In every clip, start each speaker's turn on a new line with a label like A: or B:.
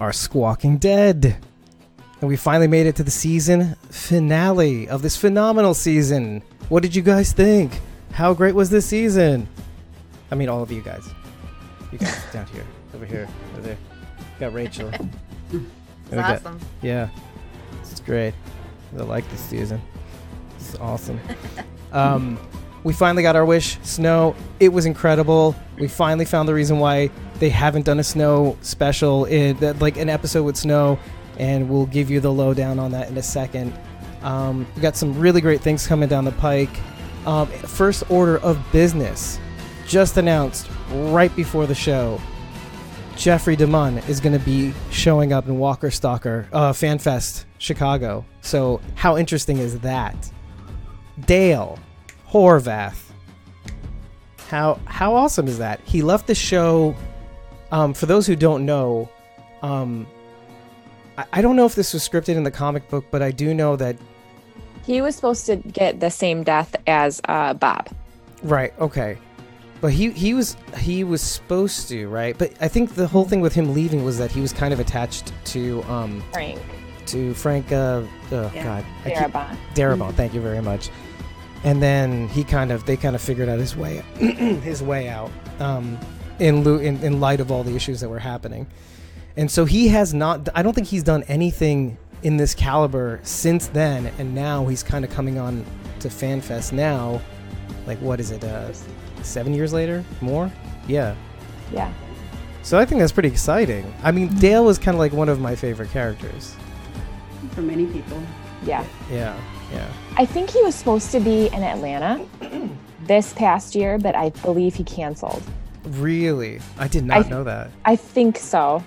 A: are squawking dead. And we finally made it to the season finale of this phenomenal season. What did you guys think? How great was this season? I mean, all of you guys. You guys down here, over here, over there. We got Rachel.
B: It's awesome.
A: Yeah, it's great. I like this season. It's awesome. We finally got our wish, Snow. It was incredible. We finally found the reason why they haven't done a Snow special, like an episode with Snow, and we'll give you the lowdown on that in a second. We got some really great things coming down the pike. First order of business, just announced right before the show. Jeffrey DeMunn is going to be showing up in Walker Stalker Fan Fest Chicago. So how interesting is that? Dale Horvath. How awesome is that? He left the show. For those who don't know, I don't know if this was scripted in the comic book, but I do know that
C: he was supposed to get the same death as Bob.
A: Right. Okay. But he was supposed to, right? But I think the whole thing with him leaving was that he was kind of attached to
C: Frank.
A: God. Darabont. Thank you very much. And then they kind of figured out his way out in light of all the issues that were happening. And so he has not, I don't think he's done anything in this caliber since then, and now he's kind of coming on to FanFest now. Like, what is it, 7 years later? More? Yeah.
C: Yeah.
A: So I think that's pretty exciting. I mean, Dale was kind of like one of my favorite characters.
D: For many people.
C: Yeah.
A: Yeah.
C: I think he was supposed to be in Atlanta this past year, but I believe he canceled.
A: Really? I did not know that.
C: I think so.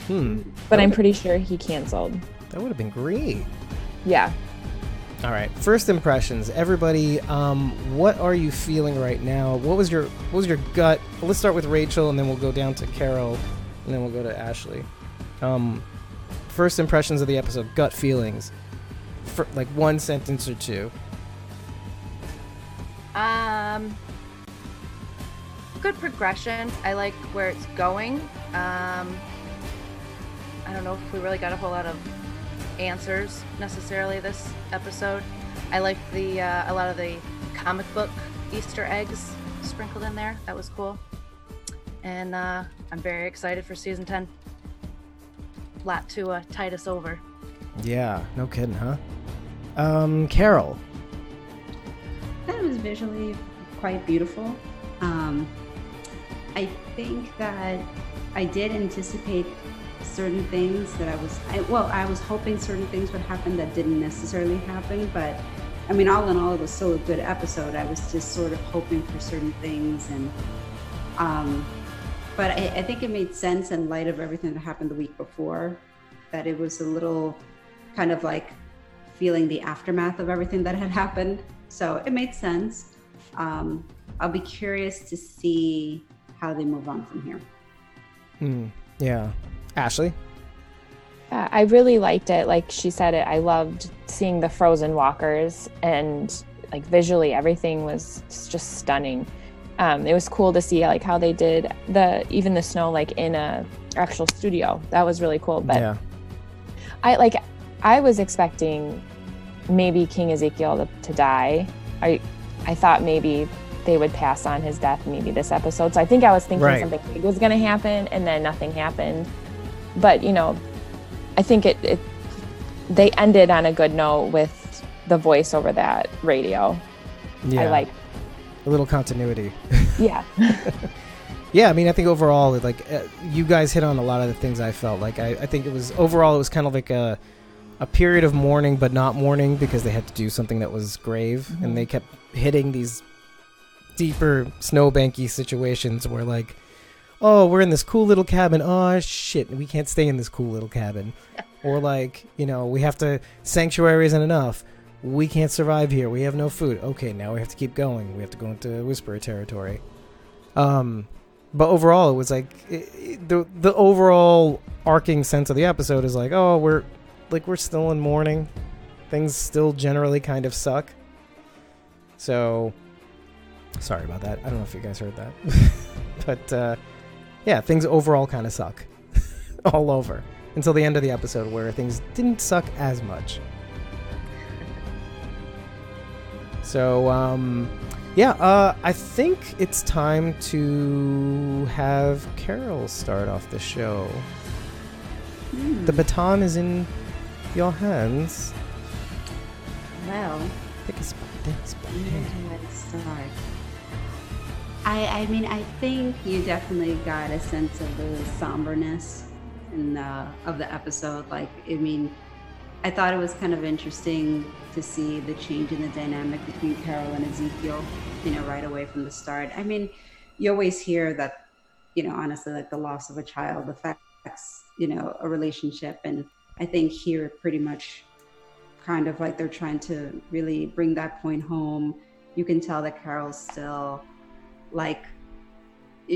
C: But I'm pretty sure he canceled.
A: That would have been great.
C: Yeah.
A: All right. First impressions, everybody. What are you feeling right now? What was your gut? Well, let's start with Rachel, and then we'll go down to Carol, and then we'll go to Ashley. First impressions of the episode, gut feelings, for like one sentence or two.
B: Good progression. I like where it's going. I don't know if we really got a whole lot of answers necessarily this episode. I like a lot of the comic book Easter eggs sprinkled in there. That was cool. And I'm very excited for season 10. Lot to tide us over.
A: Yeah, no kidding, huh? Carol.
D: That was visually quite beautiful. I think that I did anticipate certain things that I was hoping certain things would happen that didn't necessarily happen, but I mean, all in all, it was still a good episode. I was just sort of hoping for certain things, and but I think it made sense in light of everything that happened the week before, that it was a little kind of like feeling the aftermath of everything that had happened. So it made sense. I'll be curious to see how they move on from here.
A: Yeah. Ashley?
C: I really liked it. Like she said, I loved seeing the frozen walkers, and like visually everything was just stunning. It was cool to see like how they did even the snow like in a actual studio. That was really cool. But yeah. I was expecting maybe King Ezekiel to die. I thought maybe they would pass on his death maybe this episode. So I think I was thinking something big was going to happen, and then nothing happened. But, you know, I think they ended on a good note with the voice over that radio.
A: Yeah.
C: I like
A: a little continuity.
C: Yeah.
A: Yeah, I mean, I think overall, like, you guys hit on a lot of the things I felt. Like, I think it was kind of like a period of mourning, but not mourning, because they had to do something that was grave, and they kept hitting these deeper snowbanky situations where, like, oh, we're in this cool little cabin. Oh, shit, we can't stay in this cool little cabin. Or, like, you know, we have to, sanctuary isn't enough. We can't survive here. We have no food. Okay, now we have to keep going. We have to go into Whisperer territory. But overall, it was like, the overall arcing sense of the episode is like, oh, we're still in mourning. Things still generally kind of suck. So, sorry about that. I don't know if you guys heard that. But, yeah, things overall kind of suck. All over. until the end of the episode where things didn't suck as much. So, I think it's time to have Carol start off the show. The baton is in your hands.
D: Well,
A: pick a spot.
D: Let's start. I mean, I think you definitely got a sense of the somberness of the episode. Like, I mean, I thought it was kind of interesting to see the change in the dynamic between Carol and Ezekiel, right away from the start. I mean, you always hear that, honestly, like the loss of a child affects, a relationship. And I think here pretty much kind of like they're trying to really bring that point home. You can tell that Carol's still like,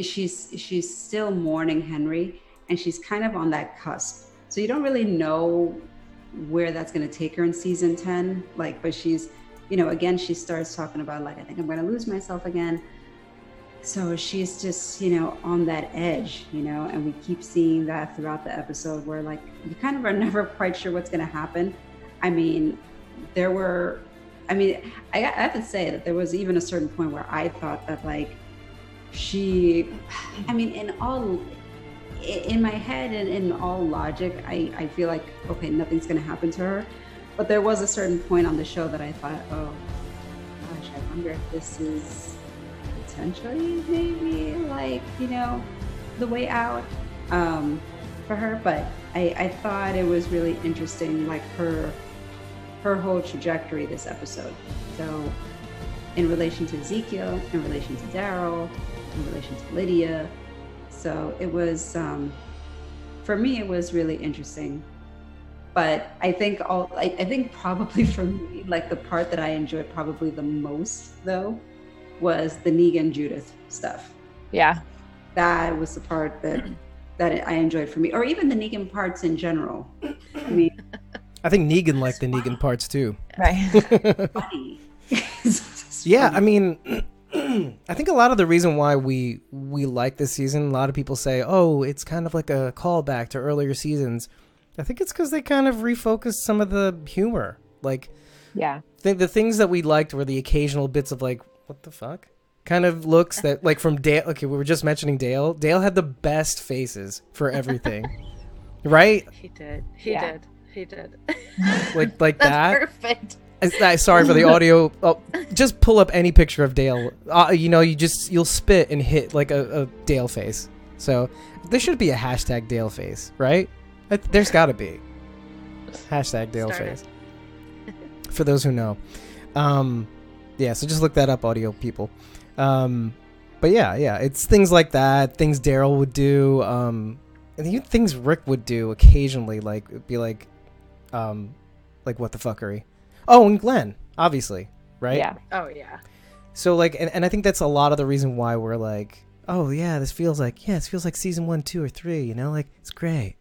D: she's still mourning Henry, and she's kind of on that cusp. So you don't really know where that's going to take her in season 10, like, but she's, again, she starts talking about like, I think I'm going to lose myself again. So she's just, on that edge, and we keep seeing that throughout the episode where like, you kind of are never quite sure what's going to happen. I mean, I have to say that there was even a certain point where I thought that like in my head and in all logic, I feel like, okay, nothing's going to happen to her. But there was a certain point on the show that I thought, oh gosh, I wonder if this is potentially maybe like, the way out for her. But I thought it was really interesting, like her whole trajectory this episode. So in relation to Ezekiel, in relation to Daryl, in relation to Lydia. So it was, for me, it was really interesting. But I think probably for me, like the part that I enjoyed probably the most though, was the Negan Judith stuff.
C: Yeah.
D: That was the part that I enjoyed for me, or even the Negan parts in general. I mean,
A: I think Negan liked the Negan parts too.
C: Right.
D: Funny.
A: Yeah, I mean, I think a lot of the reason why we like this season, a lot of people say, oh, it's kind of like a callback to earlier seasons. I think it's because they kind of refocused some of the humor. Like,
C: yeah,
A: the things that we liked were the occasional bits of like, what the fuck? Kind of looks that, like from Dale. Okay, we were just mentioning Dale. Dale had the best faces for everything. Right?
B: He did. He did.
A: Like
B: That's
A: that.
B: Perfect.
A: Sorry for the audio. Oh, just pull up any picture of Dale. You'll spit and hit like a Dale face. So there should be a hashtag Dale face, right? There's got to be hashtag Dale face. For those who know, yeah. So just look that up, audio people. But yeah, it's things like that. Things Daryl would do. And even things Rick would do occasionally, like it'd be like what the fuckery. Oh, and Glenn, obviously, right?
C: Yeah.
B: Oh, yeah.
A: So, like, and I think that's a lot of the reason why we're like, oh, yeah, this feels like season 1, 2, or 3, like, it's great.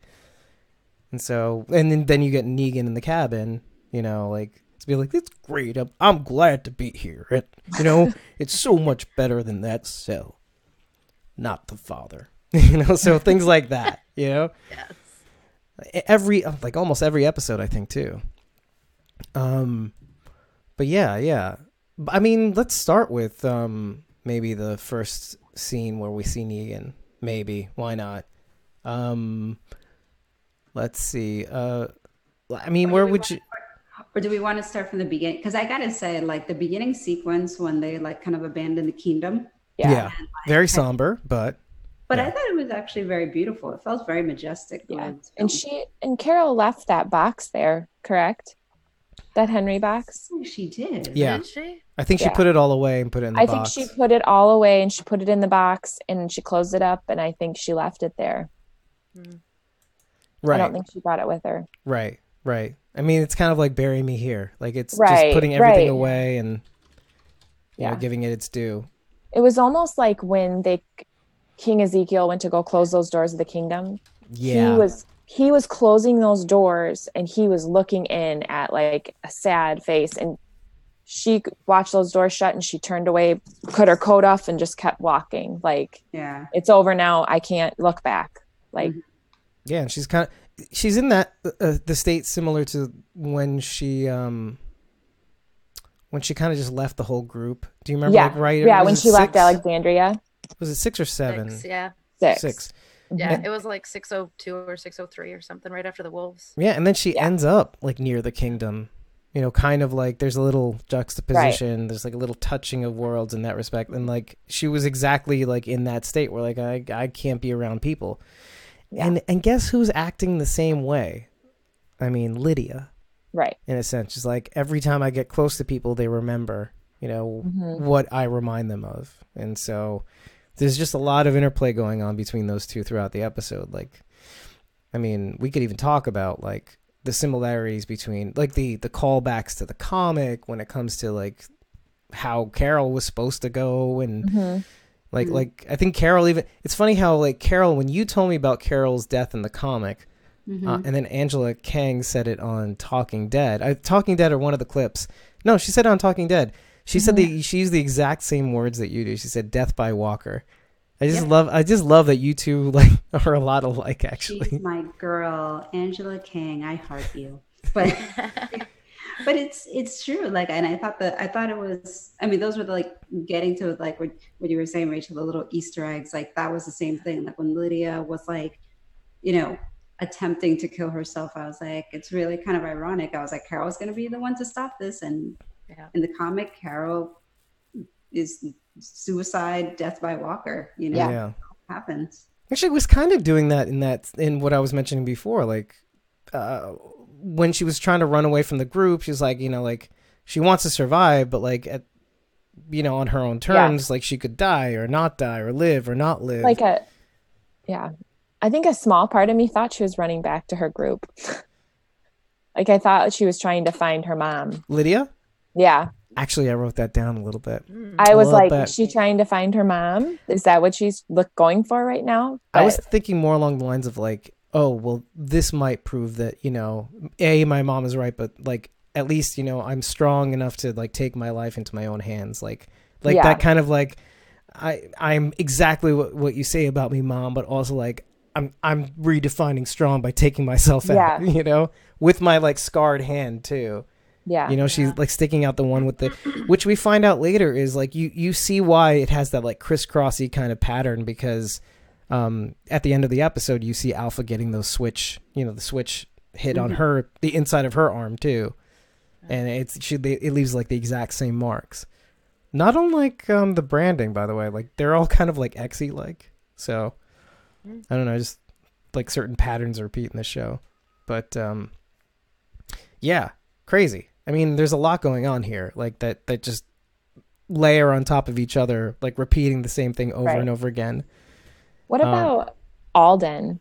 A: And so, and then you get Negan in the cabin, like, to be like, it's great. I'm glad to be here. It's so much better than that cell. Not the father. So things like that, Yes. Almost every episode, I think, too. But yeah. I mean, let's start with maybe the first scene where we see Negan. Maybe. Why not? Let's see. I mean, where would you...
D: Or do we want to start from the beginning? Because I gotta say, like, the beginning sequence when they, like, kind of abandon the kingdom.
A: Yeah. Very somber, but...
D: But yeah. I thought it was actually very beautiful. It felt very majestic.
C: Yeah. And Carol left that box there, correct? That Henry box?
D: Oh, she did.
A: Yeah.
B: Did she?
A: I think she put it all away and put it in the box.
C: I think she put it all away and she put it in the box and she closed it up and I think she left it there.
A: Right.
C: I don't think she brought it with her.
A: Right. I mean, it's kind of like bury me here. Like it's just putting everything away and giving it its due.
C: It was almost like when King Ezekiel went to go close those doors of the kingdom.
A: Yeah.
C: He was closing those doors and he was looking in at like a sad face and she watched those doors shut and she turned away, put her coat off and just kept walking. Like, it's over now. I can't look back. Like,
A: yeah. And she's kind of, she's in that the state similar to when she kind of just left the whole group. Do you remember?
C: Yeah,
A: like, right?
C: Yeah, when she left Alexandria.
A: Was it 6 or 7?
B: 6, yeah.
A: 6.
B: Yeah, it was like 602 or 603 or something right after the wolves.
A: Yeah, and then she ends up like near the kingdom. You know, kind of like there's a little juxtaposition. Right. There's like a little touching of worlds in that respect. And like she was exactly like in that state where like I can't be around people. Yeah. And guess who's acting the same way? I mean, Lydia. Right. In a sense, just like every time I get close to people, they remember, you know, what I remind them of. And so there's just a lot of interplay going on between those two throughout the episode. Like, I mean, we could even talk about like the similarities between like the callbacks to the comic when it comes to like how Carol was supposed to go and like I think Carol even, it's funny how like Carol, when you told me about Carol's death in the comic and then Angela Kang said it on Talking Dead. Talking Dead or one of the clips. No, she said it on Talking Dead. She said she used the exact same words that you do. She said death by walker. I just love that you two like are a lot alike actually.
D: She's my girl, Angela Kang. I heart you. But but it's true. Like, and I thought it was, I mean, those were like getting to like what you were saying, Rachel, the little Easter eggs, like that was the same thing. Like when Lydia was like, you know, attempting to kill herself, I was like, it's really kind of ironic. I was like, Carol's going to be the one to stop this. And in the comic, Carol is suicide, death by walker, you know, happens.
A: Actually, was kind of doing that in what I was mentioning before, like when she was trying to run away from the group, she's like, you know, like she wants to survive, but like at, you know, on her own terms, like she could die or not die or live or not live.
C: Like I think a small part of me thought she was running back to her group. Like I thought she was trying to find her mom.
A: Lydia?
C: Yeah.
A: Actually, I wrote that down a little bit.
C: I was like, is she trying to find her mom? Is that what she's going for right now? But I
A: was thinking more along the lines of like, oh, well, this might prove that, you know, my mom is right, but like, at least, you know, I'm strong enough to like take my life into my own hands. Like that kind of like, I'm exactly what you say about me, Mom, but also like, I'm redefining strong by taking myself out, you know, with my like scarred hand too. Yeah. You know, she's like sticking out the one with the, which we find out later is like, you see why it has that like crisscrossy kind of pattern because at the end of the episode, you see Alpha getting those switch, you know, the switch hit on her, the inside of her arm too. And it leaves like the exact same marks. Not unlike the branding, by the way. Like they're all kind of like X-y like. So I don't know, just like certain patterns repeat in the show. But yeah, crazy. I mean, there's a lot going on here, like that just layer on top of each other, like repeating the same thing over and over again.
C: What about Alden?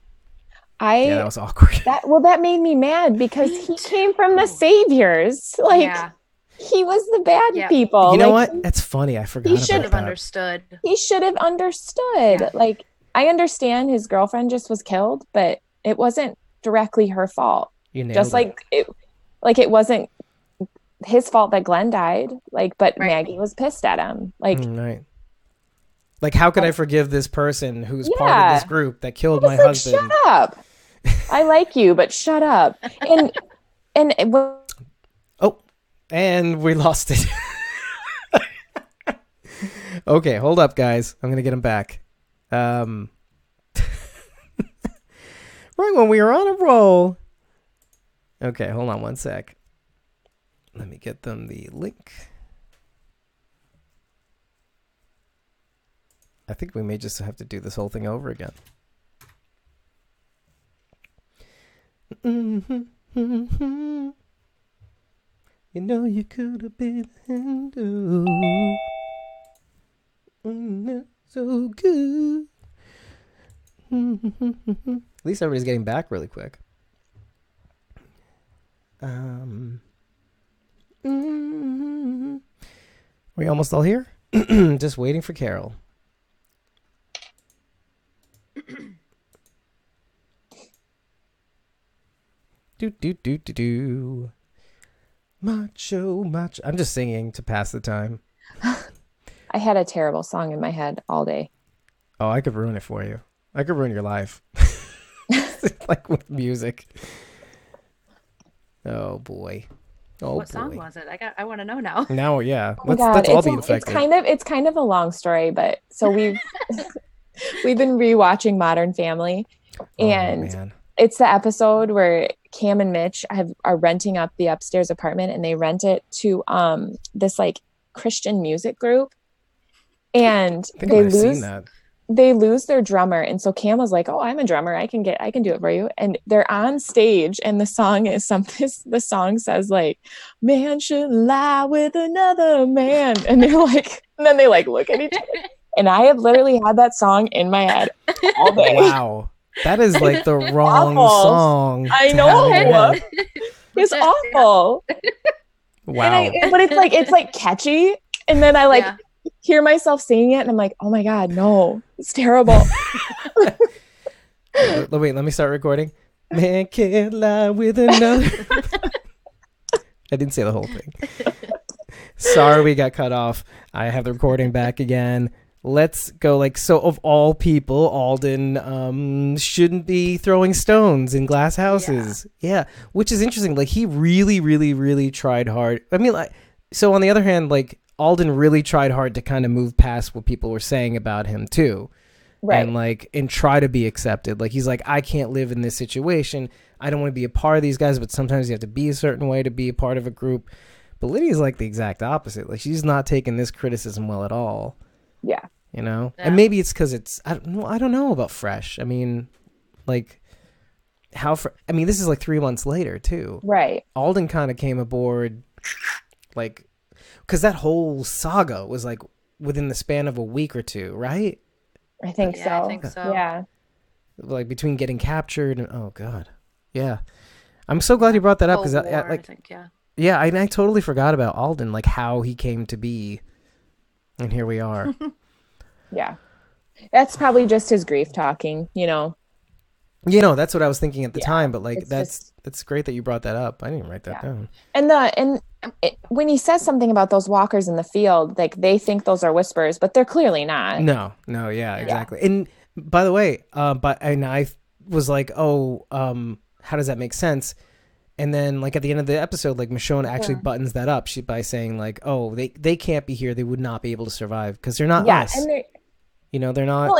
A: Yeah, that was awkward.
C: That made me mad because he came from the saviors. Like he was the bad people.
A: You know what? That's funny. I forgot. He should have
B: understood.
C: He should have understood. Yeah. Like I understand his girlfriend just was killed, but it wasn't directly her fault.
A: You nailed
C: just
A: it.
C: It wasn't his fault that Glenn died. Like, but Maggie was pissed at him. Like,
A: right. Like, how could I forgive this person who's part of this group that killed my husband?
C: Shut up. I like you, but shut up.
A: And we lost it. Okay, hold up, guys. I'm gonna get him back. Right when we were on a roll. Okay, hold on one sec. Let me get them the link. I think we may just have to do this whole thing over again. You know you could have been so good. At least everybody's getting back really quick. We almost all here? Just waiting for Carol. Do. Macho. I'm just singing to pass the time.
C: I had a terrible song in my head all day.
A: Oh, I could ruin it for you. I could ruin your life. like with music. Oh boy. Oh,
B: what song was it? I want to know now.
A: Now, yeah.
C: Oh
A: Let's all be infected.
C: It's kind of a long story, but so we've been rewatching Modern Family, and it's the episode where Cam and Mitch are renting up the upstairs apartment, and they rent it to this like Christian music group, and they lose their drummer. And so Cam was like, oh, I'm a drummer, I can do it for you. And they're on stage, and the song says like, man should lie with another man. And they're like, and then they like look at each other. And I have literally had that song in my head all day.
A: Wow. That is like the wrong song.
C: I know. It's awful.
A: Wow.
C: But it's like catchy. And then I hear myself singing it, and I'm like, oh my God, no, it's terrible.
A: Wait, let me start recording. Man can't lie with another. I didn't say the whole thing. Sorry, we got cut off. I have the recording back again. Let's go. So of all people, Alden shouldn't be throwing stones in glass houses. Yeah, which is interesting. Like, he really, really, really tried hard. I mean, so on the other hand, like, Alden really tried hard to kind of move past what people were saying about him too. Right. And try to be accepted. Like, he's like, I can't live in this situation. I don't want to be a part of these guys, but sometimes you have to be a certain way to be a part of a group. But Lydia's like the exact opposite. Like, she's not taking this criticism well at all.
C: Yeah.
A: You know? Yeah. And maybe it's because I don't know about Fresh. I mean, like, I mean, this is like 3 months later too.
C: Right.
A: Alden kind of came aboard, like, because that whole saga was like within the span of a week or two, right?
C: I think so. Yeah.
A: Like between getting captured and oh God. Yeah. I'm so glad you brought that up because I totally forgot about Alden, like how he came to be. And here we are.
C: Yeah. That's probably just his grief talking, you know.
A: You know, that's what I was thinking at the time, but like that's great that you brought that up. I didn't write that down.
C: And when he says something about those walkers in the field, like they think those are whispers, but they're clearly not.
A: No, yeah, exactly. And by the way, I was like, how does that make sense? And then like at the end of the episode, like Michonne actually buttons that up by saying like, oh, they can't be here. They would not be able to survive because they're not us. And you know, they're not.
C: Well,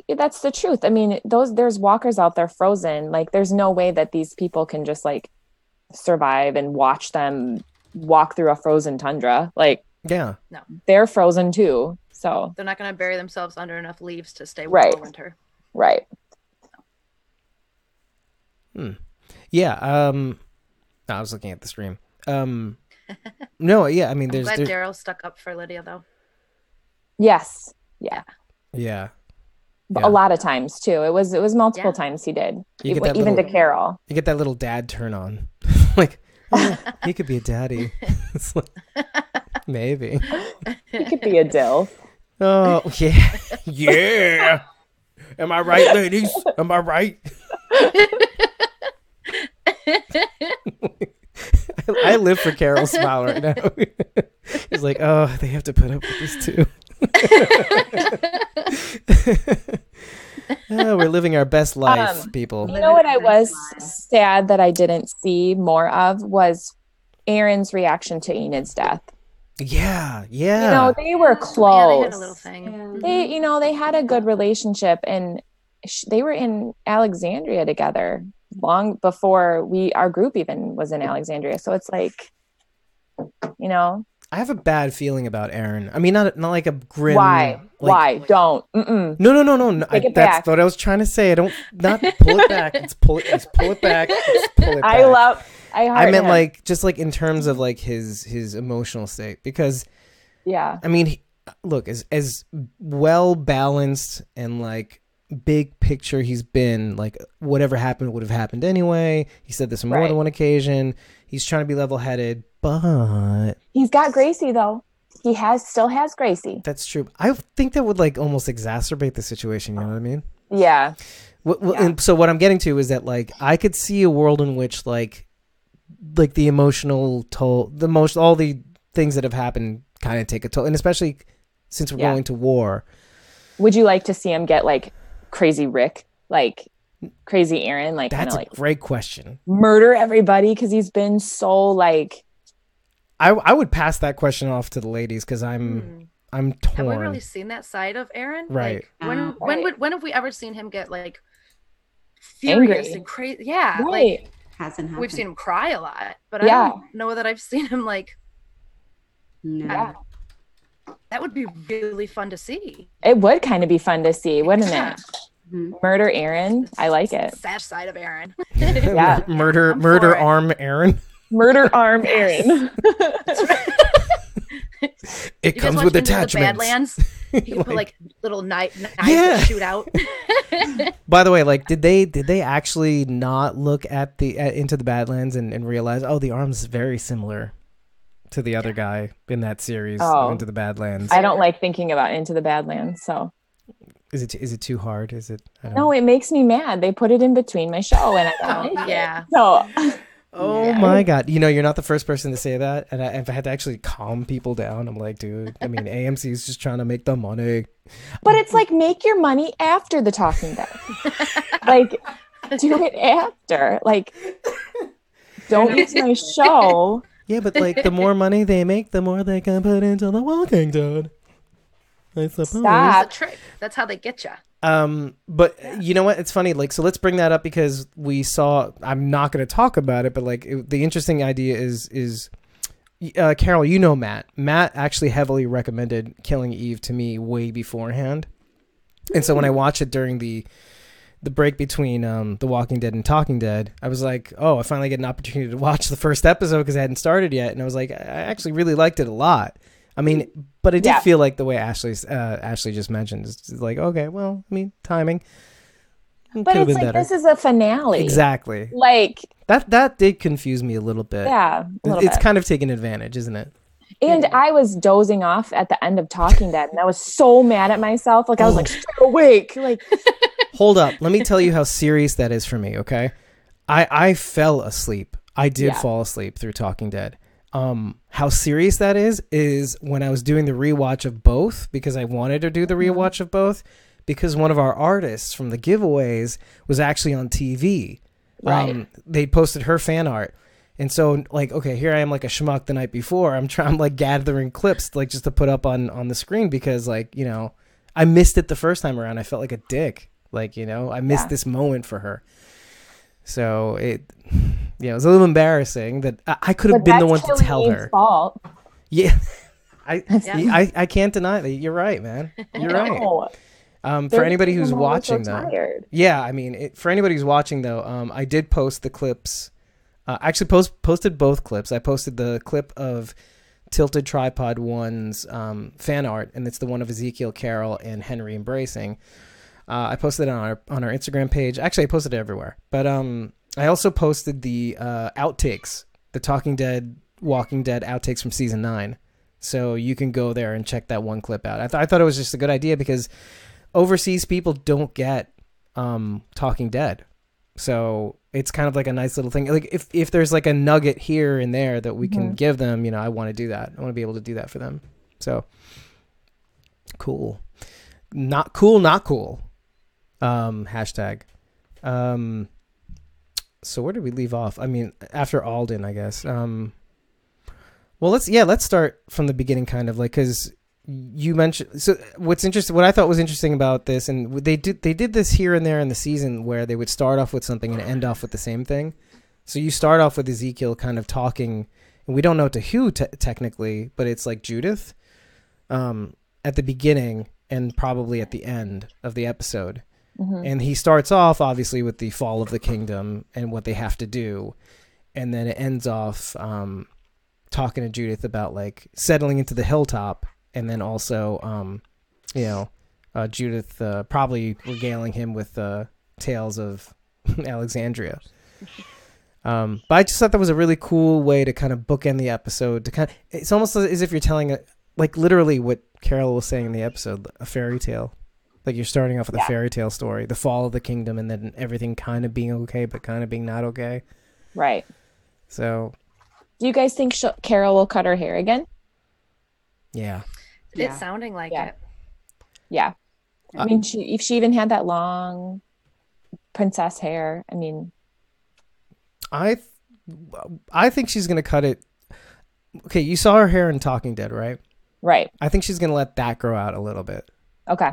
C: and that's the truth. I mean, there's walkers out there frozen. Like, there's no way that these people can just like survive and watch them walk through a frozen tundra. Like,
A: no,
C: they're frozen too. So
B: they're not going to bury themselves under enough leaves to stay warm all winter.
C: Right.
A: Yeah. I was looking at the stream. No. Yeah. I mean,
B: I'm glad Daryl stuck up for Lydia though.
C: Yes. Yeah.
A: Yeah.
C: A lot of times too. It was multiple times he did. Even to Carol.
A: You get that little dad turn on. Like, he could be a daddy. It's like, maybe.
C: He could be a DILF.
A: Oh, yeah. Yeah. Am I right, ladies? Am I right? I live for Carol's smile right now. He's like, oh, they have to put up with this too. We're living our best life, people.
C: You know what I was sad that I didn't see more of was Aaron's reaction to Enid's death.
A: Yeah.
C: You know, they were close.
B: Yeah, they had a little thing.
C: They had a good relationship, and they were in Alexandria together long before our group even was in Alexandria. So it's like, you know.
A: I have a bad feeling about Aaron. I mean, not like a grim.
C: Why? Why? Don't.
A: No. That's what I was trying to say. Not pull it back. Let's pull it back. I meant like just like in terms of like his emotional state, because I mean, look, as well balanced and like big picture he's been, like whatever happened would have happened anyway. He said this on more than one occasion. He's trying to be level-headed, but
C: he's got Gracie though. He still has Gracie.
A: That's true. I think that would like almost exacerbate the situation. You know what I mean?
C: Yeah.
A: And so what I'm getting to is that like I could see a world in which like the emotional toll, all the things that have happened kind of take a toll, and especially since we're going to war.
C: Would you like to see him get like Crazy Rick? Like crazy Aaron like
A: That's
C: kind of
A: a great question.
C: murder everybody because he's been so like.
A: I would pass that question off to the ladies because I'm torn.
B: Have we really seen that side of Aaron?
A: Right.
B: Like, when have we ever seen him get like
C: Angry
B: furious and crazy? Yeah,
C: right.
B: like
D: Hasn't happened.
B: we've seen him cry a lot, but
C: Yeah.
B: I don't know that I've seen him like.
D: No.
C: Yeah.
B: That would be really fun to see.
C: It would kind of be fun to see, wouldn't
B: Yeah.
C: it? Murder Aaron. I like it.
B: Sad side of Aaron.
C: Yeah.
A: Murder
B: I'm for it.
A: arm Aaron.
C: Murder arm Aaron.
A: It
B: You guys
A: comes
B: watch
A: with
B: Into the
A: attachments.
B: Badlands? You can put like little knives
A: Yeah.
B: that shoot out.
A: By the way, like, did they actually not look at Into the Badlands and realize, oh, the arm's very similar to the other guy in that series,
C: Oh.
A: Into the Badlands?
C: I don't like thinking about Into the Badlands, so
A: Is it too hard? Is it? I don't
C: no,
A: know.
C: it makes me mad. They put it in between my show, and I don't like
B: Yeah.
C: it. So
A: Oh my God! You know, you're not the first person to say that, and if I had to actually calm people down, I'm like, dude. I mean, AMC is just trying to make the money.
C: but it's like make your money after the Talking Dead. Like do it after. Like don't use my show.
A: Yeah, but like the more money they make, the more they can put into the Walking Dead. I suppose.
C: Stop.
B: That's a trick. That's how they get you.
A: But you know what? It's funny. Like, so let's bring that up because we saw. I'm not going to talk about it, but like the interesting idea is Carol. You know Matt. Matt actually heavily recommended Killing Eve to me way beforehand, and so when I watched it during the break between The Walking Dead and Talking Dead, I was like, oh, I finally get an opportunity to watch the first episode because I hadn't started yet, and I was like, I actually really liked it a lot. I mean, but it did feel like the way Ashley just mentioned. It's like, okay, well, I mean, timing.
C: But it's like this is a finale.
A: Exactly.
C: Like
A: that did confuse me a little bit.
C: yeah, a little
A: It's
C: bit.
A: kind of taking advantage, isn't it?
C: And I was dozing off at the end of Talking Dead, and I was so mad at myself. Like I was like, stay awake. Like
A: Hold up. Let me tell you how serious that is for me, okay? I fell asleep. I did fall asleep through Talking Dead. How serious that is when I was doing the rewatch of both, because I wanted to do the rewatch of both, because one of our artists from the giveaways was actually on TV.
C: Right.
A: They posted her fan art. And so, like, okay, here I am like a schmuck the night before. I'm like gathering clips, like, just to put up on the screen because, like, you know, I missed it the first time around. I felt like a dick. Like, you know, I missed this moment for her. So it was a little embarrassing that I could have been the one to tell her.
C: Fault.
A: Yeah. I can't deny that. You're right, man. You're right. For anybody who's watching, though. Yeah, I mean, for anybody who's watching, though, I did post the clips. Actually, posted both clips. I posted the clip of Tilted Tripod One's fan art, and it's the one of Ezekiel, Carol, and Henry embracing. I posted it on our Instagram page. Actually, I posted it everywhere. But I also posted the outtakes, the Talking Dead, Walking Dead outtakes from season 9. So you can go there and check that one clip out. I thought it was just a good idea because overseas people don't get Talking Dead. So it's kind of like a nice little thing. Like if there's like a nugget here and there that we can give them, you know, I want to do that. I want to be able to do that for them. So cool. Not cool, not cool. Hashtag. So where did we leave off? I mean, after Alden, I guess. Well, let's start from the beginning, kind of, like, because you mentioned. So what I thought was interesting about this, and they did this here and there in the season where they would start off with something and end off with the same thing. So you start off with Ezekiel kind of talking, and we don't know to who technically, but it's like Judith, at the beginning and probably at the end of the episode. And he starts off obviously with the fall of the kingdom and what they have to do, and then it ends off talking to Judith about like settling into the hilltop, and then also Judith probably regaling him with tales of Alexandria. But I just thought that was a really cool way to kind of bookend the episode. It's almost as if you're telling like literally what Carol was saying in the episode, a fairy tale. Like you're starting off with a fairy tale story, the fall of the kingdom, and then everything kind of being okay, but kind of being not okay. Right. So.
C: Do you guys think Carol will cut her hair again?
A: Yeah.
B: It's sounding like it.
C: Yeah. I mean, if she even had that long princess hair. I mean,
A: I think she's gonna cut it. Okay, you saw her hair in Talking Dead, right?
C: right.
A: I think she's gonna let that grow out a little bit.
C: Okay.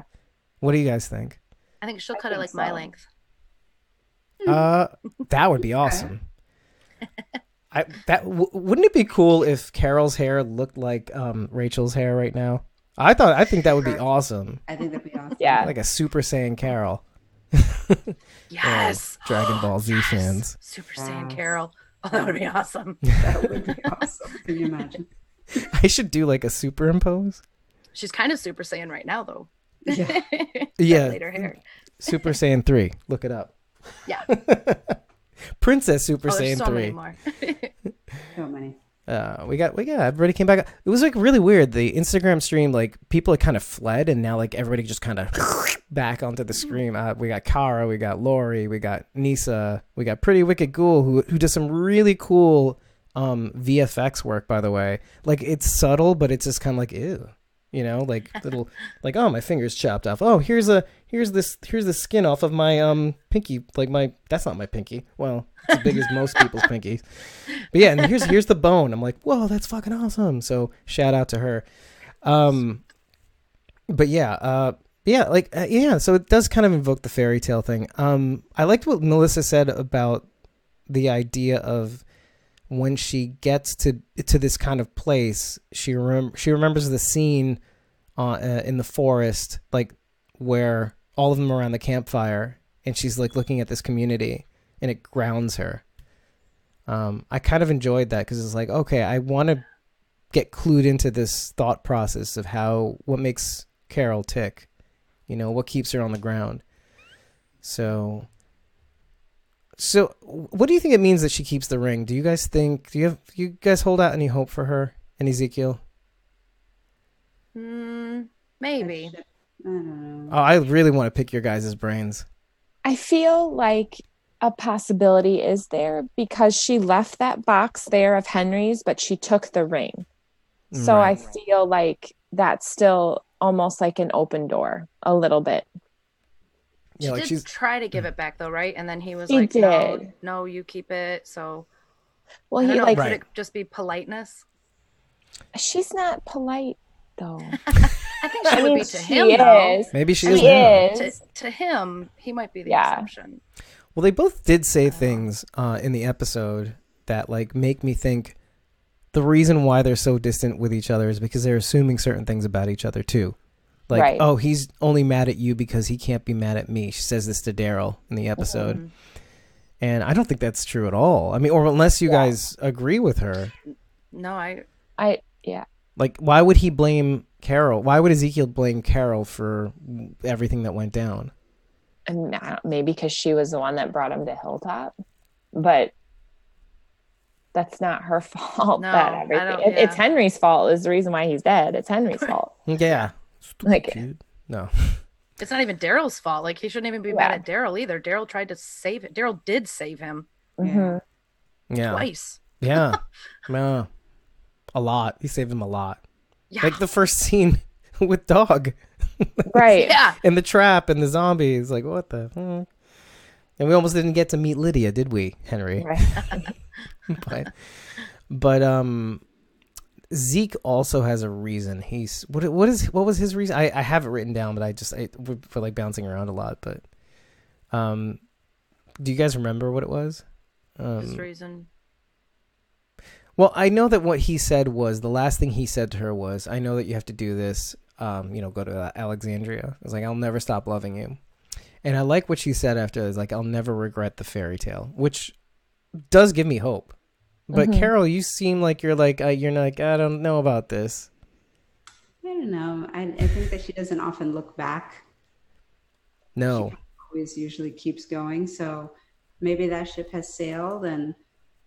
A: What do you guys think?
B: I think she'll
C: I
B: cut it
C: think
B: like my
C: so.
B: length.
A: That would be awesome. Wouldn't it be cool if Carol's hair looked like Rachel's hair right now? I think that would be awesome.
D: I think that'd be awesome.
C: Yeah.
A: Like a Super Saiyan Carol.
B: Yes.
A: Dragon Ball Z
B: Yes.
A: fans.
B: Super Saiyan Carol. Oh, that would be awesome.
D: That would be awesome. Can you imagine?
A: I should do like a superimpose.
B: She's kind of Super Saiyan right now, though.
D: Yeah.
A: Yeah.
B: Later hair.
A: Super Saiyan 3. Look it up.
B: Yeah.
A: Princess Super
B: Oh, there's
A: Saiyan
B: so
A: 3.
B: many more.
D: So many.
A: We got everybody came back. It was like really weird. The Instagram stream, like people had kind of fled, and now like everybody just kind of back onto the stream. We got Kara, we got Lori, we got Nisa, we got Pretty Wicked Ghoul, who does some really cool VFX work, by the way. Like it's subtle, but it's just kind of like ew, like little like, oh, my finger's chopped off. Oh, here's the skin off of my pinky. Like that's not my pinky. Well, it's as big as most people's pinkies. But yeah, and here's the bone. I'm like, whoa, that's fucking awesome. So shout out to her. But yeah, so it does kind of invoke the fairy tale thing. I liked what Melissa said about the idea of when she gets to this kind of place, she remembers the scene in the forest, like where all of them are around the campfire, and she's like looking at this community, and it grounds her. I kind of enjoyed that because it's like, okay, I want to get clued into this thought process of what makes Carol tick, what keeps her on the ground. So what do you think it means that she keeps the ring? Do you guys hold out any hope for her and Ezekiel?
B: Maybe.
D: I don't know.
A: Oh, I really want to pick your guys' brains.
C: I feel like a possibility is there because she left that box there of Henry's, but she took the ring. So
A: Right.
C: I feel like that's still almost like an open door a little bit.
B: She
A: Yeah, like
B: did try to give it back, though, right? And then he was
C: He
B: like,
C: did.
B: no, you keep it. So,
C: Well,
B: I don't
C: he
B: know,
C: like
B: could
A: Right.
B: it just be politeness?
C: she's not polite though.
B: I think she
C: I
B: would
C: mean,
B: be to
C: she
B: him, though.
C: is.
A: Maybe she
C: She
A: is now.
C: is.
B: To him, he might be the
C: Yeah.
B: exception.
A: Well, they both did say things in the episode that like make me think the reason why they're so distant with each other is because they're assuming certain things about each other too. Like,
C: Right.
A: oh, he's only mad at you because he can't be mad at me. She says this to Daryl in the episode.
B: Mhm.
A: And I don't think that's true at all. I mean, or unless you guys agree with her.
B: No,
C: Yeah.
A: Like, why would he blame Carol? Why would Ezekiel blame Carol for everything that went down?
C: And maybe because she was the one that brought him to Hilltop, but that's not her fault.
B: No,
C: that
B: I
C: everything
B: don't-
C: it's
B: yeah.
C: Henry's fault is the reason why he's dead. It's Henry's fault.
A: Yeah. Stupid
C: Like-
A: kid. No.
B: it's not even Daryl's fault. Like, he shouldn't even be mad
C: Yeah.
B: at Daryl either. Daryl tried to save it. Daryl did save him
C: Mhm.
A: Yeah.
B: twice.
A: Yeah. Yeah. A lot. He saved him a lot.
B: Yeah.
A: Like the first scene with Dog
C: Right.
B: Yeah.
A: and the trap and the zombies. Like, what the? And we almost didn't get to meet Lydia, did we, Henry?
C: Right.
A: but Zeke also has a reason. He's what was his reason? I have it written down, but we're like bouncing around a lot. But do you guys remember what it was?
B: This reason.
A: Well, I know that what he said was the last thing he said to her was, "I know that you have to do this. Go to Alexandria." I was like, "I'll never stop loving you," and I like what she said after. Is like, "I'll never regret the fairy tale," which does give me hope. But
C: Mhm.
A: Carol, you seem like you're like I don't know about this.
D: I don't know. I think that she doesn't often look back.
A: No,
D: She always usually keeps going. So maybe that ship has sailed and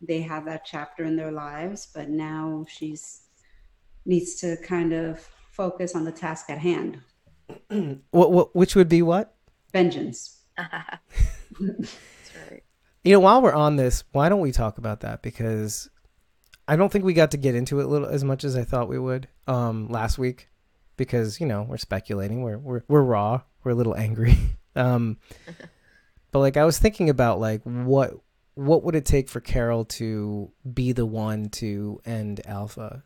D: they have that chapter in their lives, but now needs to kind of focus on the task at hand.
A: which would be what?
D: Vengeance.
B: That's right.
A: While we're on this, why don't we talk about that? Because I don't think we got to get into it as much as I thought we would last week. Because we're speculating, we're raw, we're a little angry. But like I was thinking about like what would it take for Carol to be the one to end Alpha?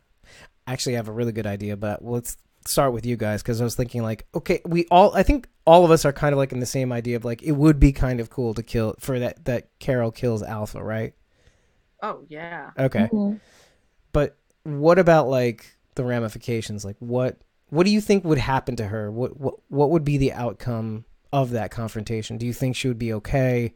A: Actually, I have a really good idea, but let's start with you guys, because I was thinking like, okay, I think all of us are kind of like in the same idea of like it would be kind of cool to kill for that Carol kills Alpha, right?
B: Oh yeah.
A: Okay. But what about like the ramifications? Like what do you think would happen to her? What would be the outcome of that confrontation? Do you think she would be okay?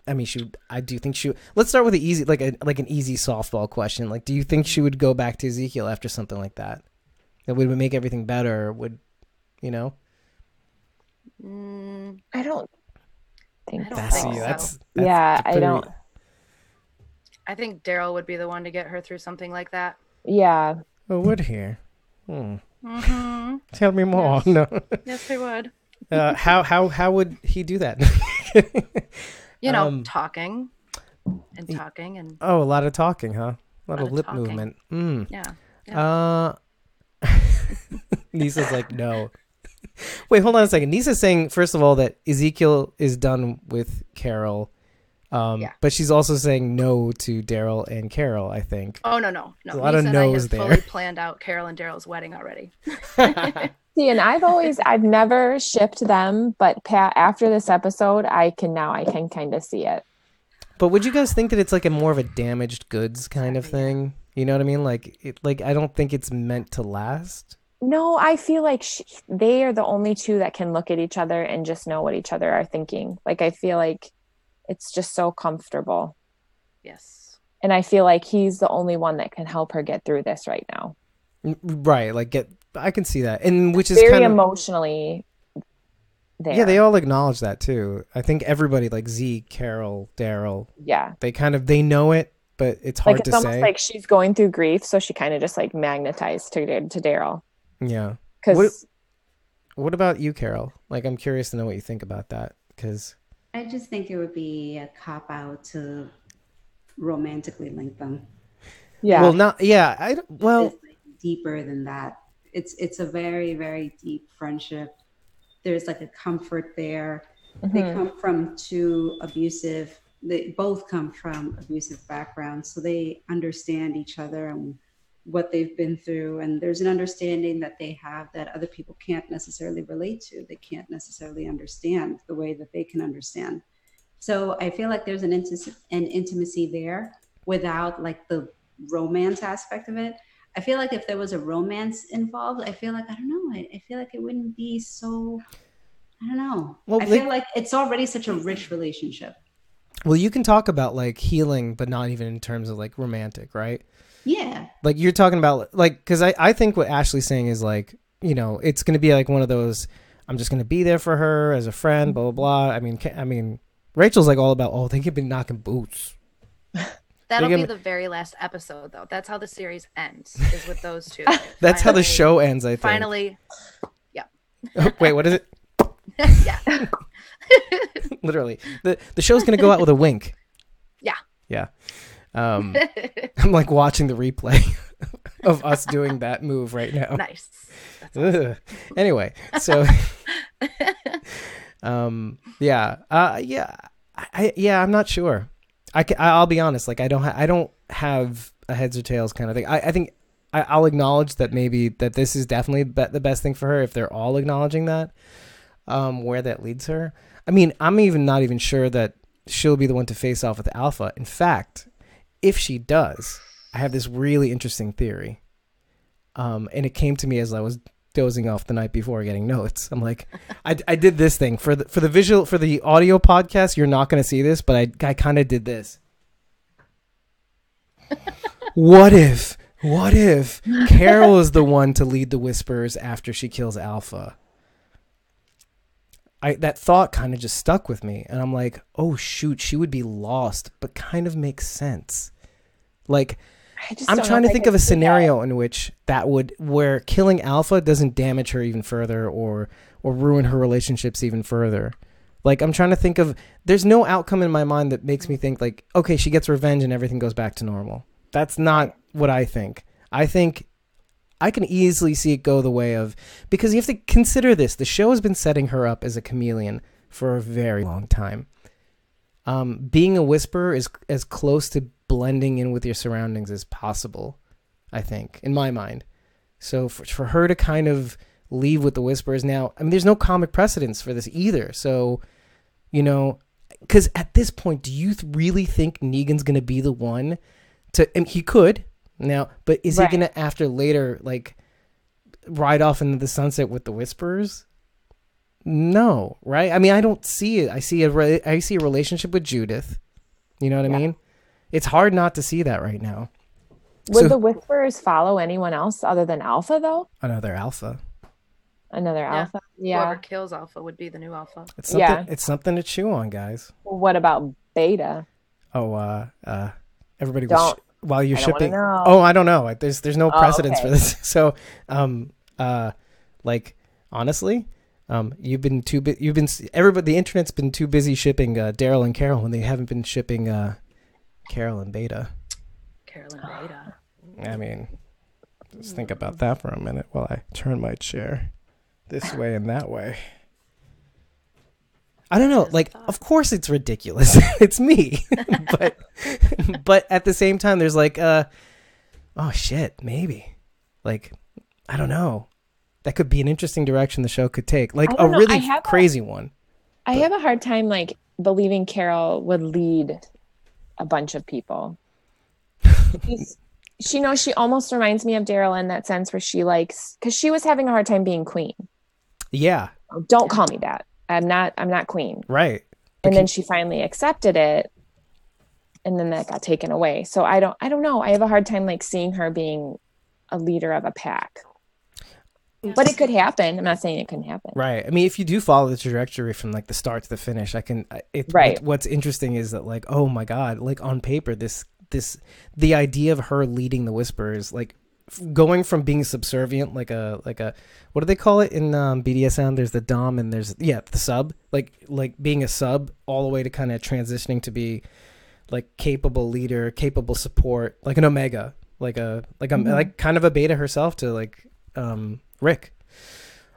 A: I mean, do you think she? Let's start with an easy, like an easy softball question. Like, do you think she would go back to Ezekiel after something like that? That would make everything better? Would, you know?
C: I don't think
A: That's
C: yeah, I don't.
B: I think Daryl would be the one to get her through something like that.
C: Yeah.
A: Oh, would he?
B: Mm-hmm.
A: Tell me more.
B: Yes.
A: No.
B: Yes, he would.
A: How would he do that?
B: Talking and
A: a lot of talking, huh? A lot of lip
B: talking.
A: movement.
B: Yeah.
A: Nisa's like, no. Wait, hold on a second. Nisa's saying, first of all, that Ezekiel is done with Carol. But she's also saying no to Daryl and Carol, I think.
B: Oh, no.
A: A lot of no's there.
B: Fully planned out Carol and Daryl's wedding already.
C: See, and I've never shipped them, but after this episode, I can kind of see it.
A: But would you guys think that it's like a more of a damaged goods kind of thing? You know what I mean? Like, I don't think it's meant to last.
C: No, I feel like they are the only two that can look at each other and just know what each other are thinking. Like, I feel like it's just so comfortable.
B: Yes.
C: And I feel like he's the only one that can help her get through this right now.
A: Right. Like, I can see that. And which is
C: very
A: kind of
C: emotionally there.
A: Yeah, they all acknowledge that too. I think everybody, like Z, Carol, Daryl.
C: Yeah.
A: They know it, but it's hard to say.
C: It's almost like she's going through grief, so she kind of just like magnetized to Daryl.
A: Yeah.
C: Because
A: what about you, Carol? Like, I'm curious to know what you think about that. Because
D: I just think it would be a cop out to romantically link them.
C: Yeah.
A: Well, not. Yeah.
D: It's like deeper than that. It's a very, very deep friendship. There's like a comfort there. Mm-hmm. They come from they both come from abusive backgrounds, so they understand each other and what they've been through. And there's an understanding that they have that other people can't necessarily relate to. They can't necessarily understand the way that they can understand. So I feel like there's an intimacy there without like the romance aspect of it. I feel like if there was a romance involved, I feel like, I don't know, I feel like it wouldn't be so, I don't know. Well, I feel like it's already such a rich relationship.
A: Well, you can talk about like healing, but not even in terms of like romantic, right?
D: Yeah.
A: Like you're talking about like, because I think what Ashley's saying is like, you know, it's going to be like one of those, I'm just going to be there for her as a friend, blah, blah, blah. I mean, Rachel's like all about, they could be knocking boots.
B: That'll be the very last episode, though. That's how the series ends, is with those two.
A: That's how the show ends, I think.
B: Finally, yeah.
A: Wait, what is it?
B: Yeah.
A: Literally. The show's going to go out with a wink.
B: Yeah.
A: Yeah. I'm like watching the replay of us doing that move right now.
B: Nice. Awesome.
A: Anyway, so yeah. I'm not sure. I'll be honest. Like I don't have a heads or tails kind of thing. I think I'll acknowledge that maybe that this is definitely the best thing for her if they're all acknowledging that, where that leads her. I mean, I'm not even sure that she'll be the one to face off with Alpha. In fact, if she does, I have this really interesting theory. And it came to me as I was dozing off the night before getting notes. I'm like, I did this thing for the audio podcast. You're not going to see this, but I kind of did this. What if Carol is the one to lead the Whisperers after she kills Alpha? That thought kind of just stuck with me, and I'm like, oh shoot, she would be lost, but kind of makes sense. Like, I'm trying to think of a scenario in which where killing Alpha doesn't damage her even further or ruin her relationships even further. Like, I'm trying to think of, there's no outcome in my mind that makes me think like, okay, she gets revenge and everything goes back to normal. That's not what I think. I think I can easily see it go the way of, because you have to consider this. The show has been setting her up as a chameleon for a very long time. being a whisperer is as close to blending in with your surroundings as possible, I think, in my mind. So for her to kind of leave with the Whisperers now, I mean, there's no comic precedence for this either. So, you know, because at this point, do you really think Negan's going to be the one to, and he could now, but is he going to, after later, like, ride off into the sunset with the Whisperers? No, right? I mean, I don't see it. I see a relationship with Judith. You know what I mean? It's hard not to see that right now.
C: Would the Whisperers follow anyone else other than Alpha, though?
A: Another Alpha.
C: Another Alpha? Yeah.
B: Whoever kills Alpha would be the new Alpha.
A: It's something to chew on, guys.
C: Well, what about Beta?
A: Oh, everybody
C: was
A: while you're shipping.
C: Oh,
A: I don't know. There's no precedence for this. So, like, honestly, the internet's been too busy shipping Daryl and Carol when they haven't been shipping Carol and Beta.
B: Carol and Beta.
A: I mean, just think about that for a minute while I turn my chair this way and that way. I don't know. Like, of course it's ridiculous. It's me. but at the same time, there's like, oh shit, maybe. Like, I don't know. That could be an interesting direction the show could take. Like a really crazy one.
C: I have a hard time, like, believing Carol would lead a bunch of people. She almost reminds me of Daryl in that sense where she likes, because she was having a hard time being queen.
A: Yeah.
C: Don't call me that. I'm not queen.
A: Right.
C: And then she finally accepted it, and then that got taken away. So I don't know. I have a hard time like seeing her being a leader of a pack. Yeah. But it could happen. I'm not saying it couldn't happen.
A: Right. I mean, if you do follow the trajectory from like the start to the finish, what's interesting is that, like, oh my God, like on paper, the idea of her leading the Whisperers, like going from being subservient, like a what do they call it in BDSM? There's the dom and there's the sub, like being a sub, all the way to kind of transitioning to be like capable leader, capable support, like an omega, like kind of a beta herself to like Rick,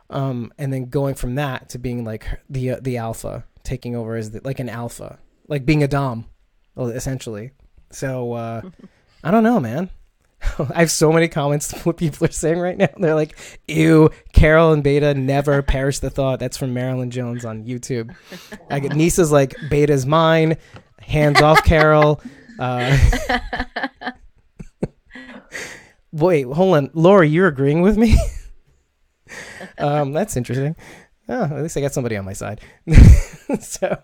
A: and then going from that to being like the alpha, taking over as like an alpha, like being a dom, essentially. So I don't know, man. I have so many comments to what people are saying right now. They're like, ew, Carol and Beta never perish the thought. That's from Marilyn Jones on YouTube. I get Nisa's like, Beta's mine, hands off Carol. Wait, hold on. Laura, you're agreeing with me? That's interesting. Oh, at least I got somebody on my side. So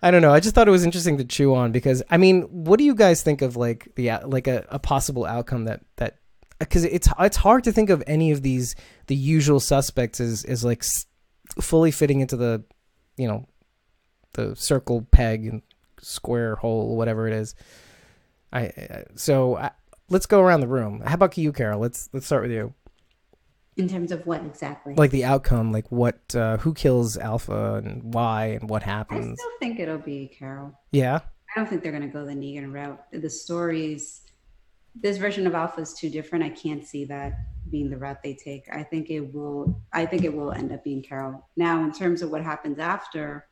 A: I don't know. I just thought it was interesting to chew on because, I mean, what do you guys think of like a possible outcome that because it's hard to think of any of the usual suspects as like fully fitting into the, you know, the circle peg and square hole, whatever it is. Let's go around the room. How about you, Carol? Let's start with you.
D: In terms of what exactly?
A: Like the outcome, like what, who kills Alpha and why and what happens.
D: I still think it'll be Carol.
A: Yeah?
D: I don't think they're going to go the Negan route. The stories, this version of Alpha is too different. I can't see that being the route they take. I think it will end up being Carol. Now, in terms of what happens after,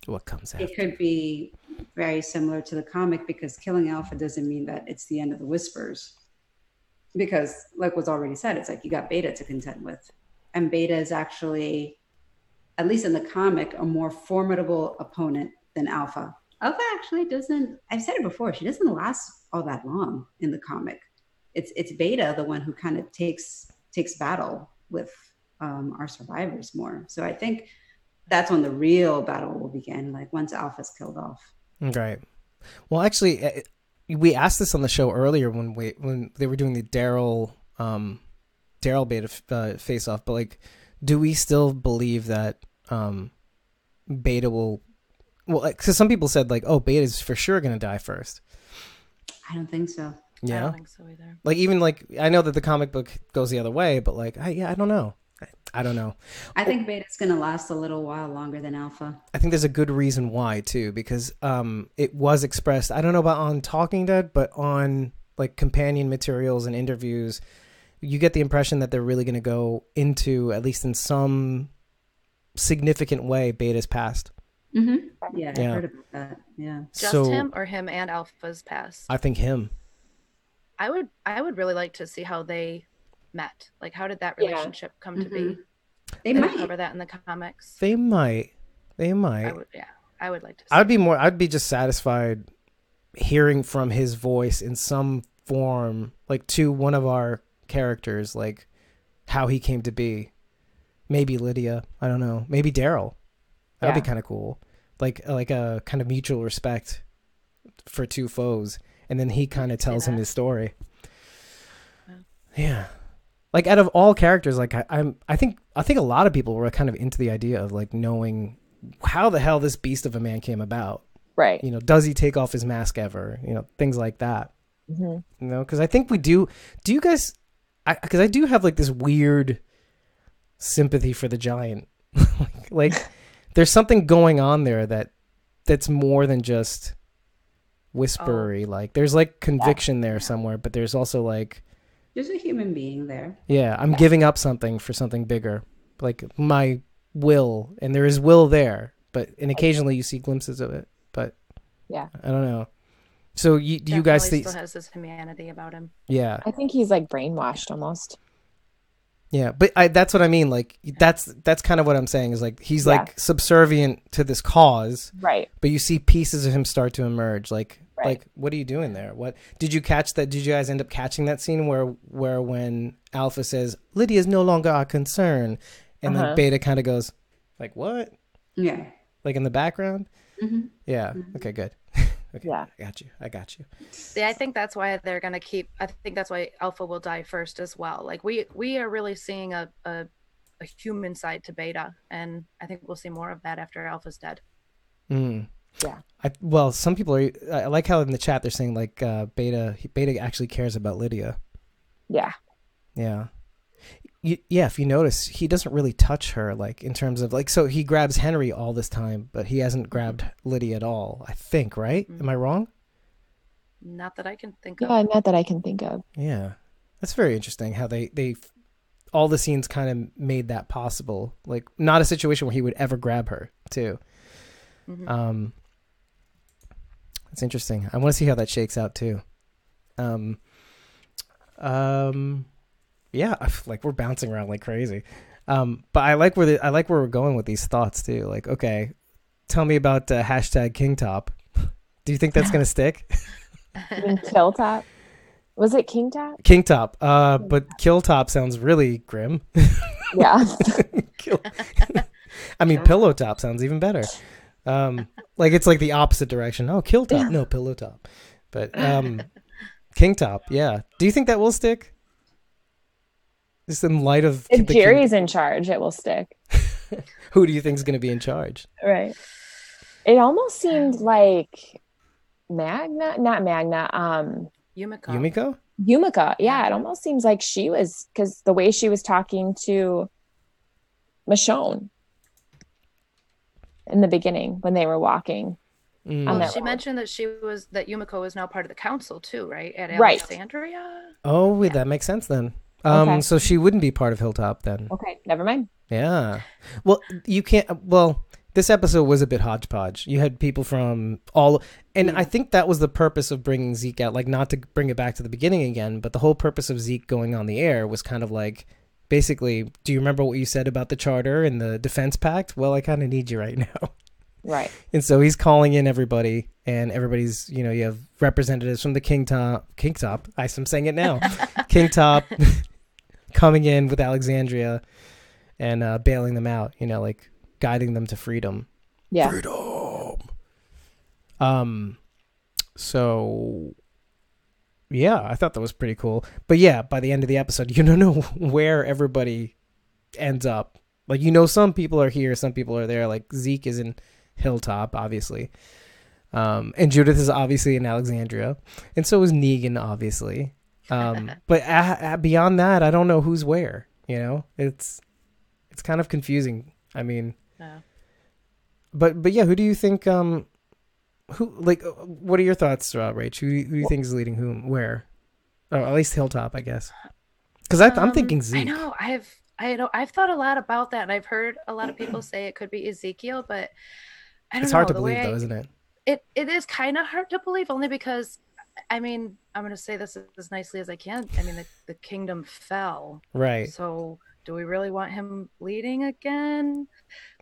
A: what comes after?
D: It could be very similar to the comic because killing Alpha doesn't mean that it's the end of the Whispers. Because, like was already said, it's like you got Beta to contend with. And Beta is actually, at least in the comic, a more formidable opponent than Alpha. Alpha actually doesn't, I've said it before, she doesn't last all that long in the comic. It's Beta, the one who kind of takes battle with our survivors more. So I think that's when the real battle will begin, like once Alpha's killed off.
A: Right. Well, actually, we asked this on the show earlier when they were doing the Daryl Beta face off, but like, do we still believe that Beta will? Well, because some people said like, oh, Beta's for sure gonna die first.
D: I don't think so.
A: Yeah,
B: I don't think so either.
A: Like even like I know that the comic book goes the other way, but like I don't know. I don't know.
D: I think Beta's going to last a little while longer than Alpha.
A: I think there's a good reason why too, because it was expressed. I don't know about on Talking Dead, but on like companion materials and interviews, you get the impression that they're really going to go into, at least in some significant way, Beta's past.
D: Yeah, I
A: Yeah.
D: heard about that. Yeah.
B: Just
A: So
B: him or him and Alpha's past?
A: I think him.
B: I would really like to see how they met. Like, how did that
C: Yeah.
B: relationship come to be?
D: They
B: They
D: might.
B: don't cover that in the comics.
A: They might.
B: I would like to see.
A: I'd be just satisfied hearing from his voice in some form, like to one of our characters, like how he came to be. Maybe Lydia. I don't know. Maybe Daryl. That'd be kind of cool. Like a kind of mutual respect for two foes, and then he kind of tells him his story. Yeah. Like out of all characters, like I think a lot of people were kind of into the idea of like knowing how the hell this beast of a man came about.
C: Right.
A: You know, does he take off his mask ever? You know, things like that.
C: Mm-hmm.
A: You know, because I think we do. Do you guys? Because I do have like this weird sympathy for the giant. like there's something going on there that's more than just whispery. Like there's like conviction there somewhere, but there's also like
D: There's a human being there.
A: yeah, I'm giving up something for something bigger, like my will, and there is will there, and occasionally you see glimpses of it, but
C: yeah,
A: I don't know. So you guys think
B: still has this humanity about him?
A: Yeah,
C: I think he's like brainwashed almost.
A: yeah, but that's what I mean. Like that's kind of what I'm saying is like he's like subservient to this cause,
C: right?
A: But you see pieces of him start to emerge, like.
C: Right.
A: Like, what are you doing there? What did you catch that? Did you guys end up catching that scene where when Alpha says Lydia is no longer our concern, and then Beta kind of goes, like, what?
D: Yeah.
A: Like in the background.
D: Mm-hmm.
A: Yeah. Okay. Good. Okay.
C: Yeah.
A: I got you.
B: Yeah, I think that's why they're gonna keep. I think that's why Alpha will die first as well. Like we are really seeing a human side to Beta, and I think we'll see more of that after Alpha's dead.
C: Yeah.
A: Well, some people are. I like how in the chat they're saying like Beta actually cares about Lydia.
C: Yeah.
A: Yeah. If you notice, he doesn't really touch her, like in terms of like. So he grabs Henry all this time, but he hasn't grabbed Lydia at all. I think, right? Am I wrong?
B: Not that I can think of.
C: Yeah, not that I can think of.
A: Yeah, that's very interesting. How they all the scenes kind of made that possible. Like not a situation where he would ever grab her too.
B: Mm-hmm.
A: It's interesting. I want to see how that shakes out too. Yeah, like we're bouncing around like crazy. But I like where we're going with these thoughts too. Like, okay, tell me about hashtag Kingtop. Do you think that's gonna stick?
C: You mean Hilltop? Was it Kingtop?
A: Kingtop. But Killtop sounds really grim.
C: Yeah.
A: I mean, Pillow Top sounds even better. Like it's like the opposite direction. Oh, Kill Top, no Pillow Top, but King Top. Yeah. Do you think that will stick? Just in light of
C: if Jerry's in charge, it will stick.
A: Who do you think is going to be in charge?
C: Right. It almost seemed like Magna, not Magna.
B: Yumiko.
C: Yumiko. Yeah, it almost seems like she was, because the way she was talking to Michonne in the beginning when they were walking.
B: Well, she mentioned that that Yumiko was now part of the council too, right? At
C: Right.
B: Alexandria.
A: Oh, wait, that makes sense then.
C: Okay.
A: So she wouldn't be part of Hilltop then.
C: Okay, never mind.
A: Yeah. Well, you can't. Well, this episode was a bit hodgepodge. You had people from all, and I think that was the purpose of bringing Zeke out. Like, not to bring it back to the beginning again, but the whole purpose of Zeke going on the air was kind of like, basically, do you remember what you said about the Charter and the Defense Pact? Well, I kind of need you right now.
C: Right.
A: And so he's calling in everybody, and everybody's, you have representatives from the Kingtop. I'm saying it now. Kingtop coming in with Alexandria and bailing them out, like guiding them to freedom.
C: Yeah.
A: Freedom. So yeah, I thought that was pretty cool. But yeah, by the end of the episode, you don't know where everybody ends up. Like, some people are here, some people are there. Like Zeke is in Hilltop, obviously. And Judith is obviously in Alexandria. And so is Negan, obviously. But beyond that, I don't know who's where, It's kind of confusing. I mean,
B: yeah.
A: But yeah, who do you think, what are your thoughts, Rach? Who do you think is leading whom, where? Oh, at least Hilltop, I guess. Because I'm thinking Zeke.
B: I know. I've thought a lot about that, and I've heard a lot of people say it could be Ezekiel, but I don't
A: It's
B: know,
A: hard to
B: the
A: believe,
B: way
A: though, isn't it?
B: It is kind of hard to believe, only because, I mean, I'm going to say this as nicely as I can. I mean, the kingdom fell.
A: Right.
B: So do we really want him leading again?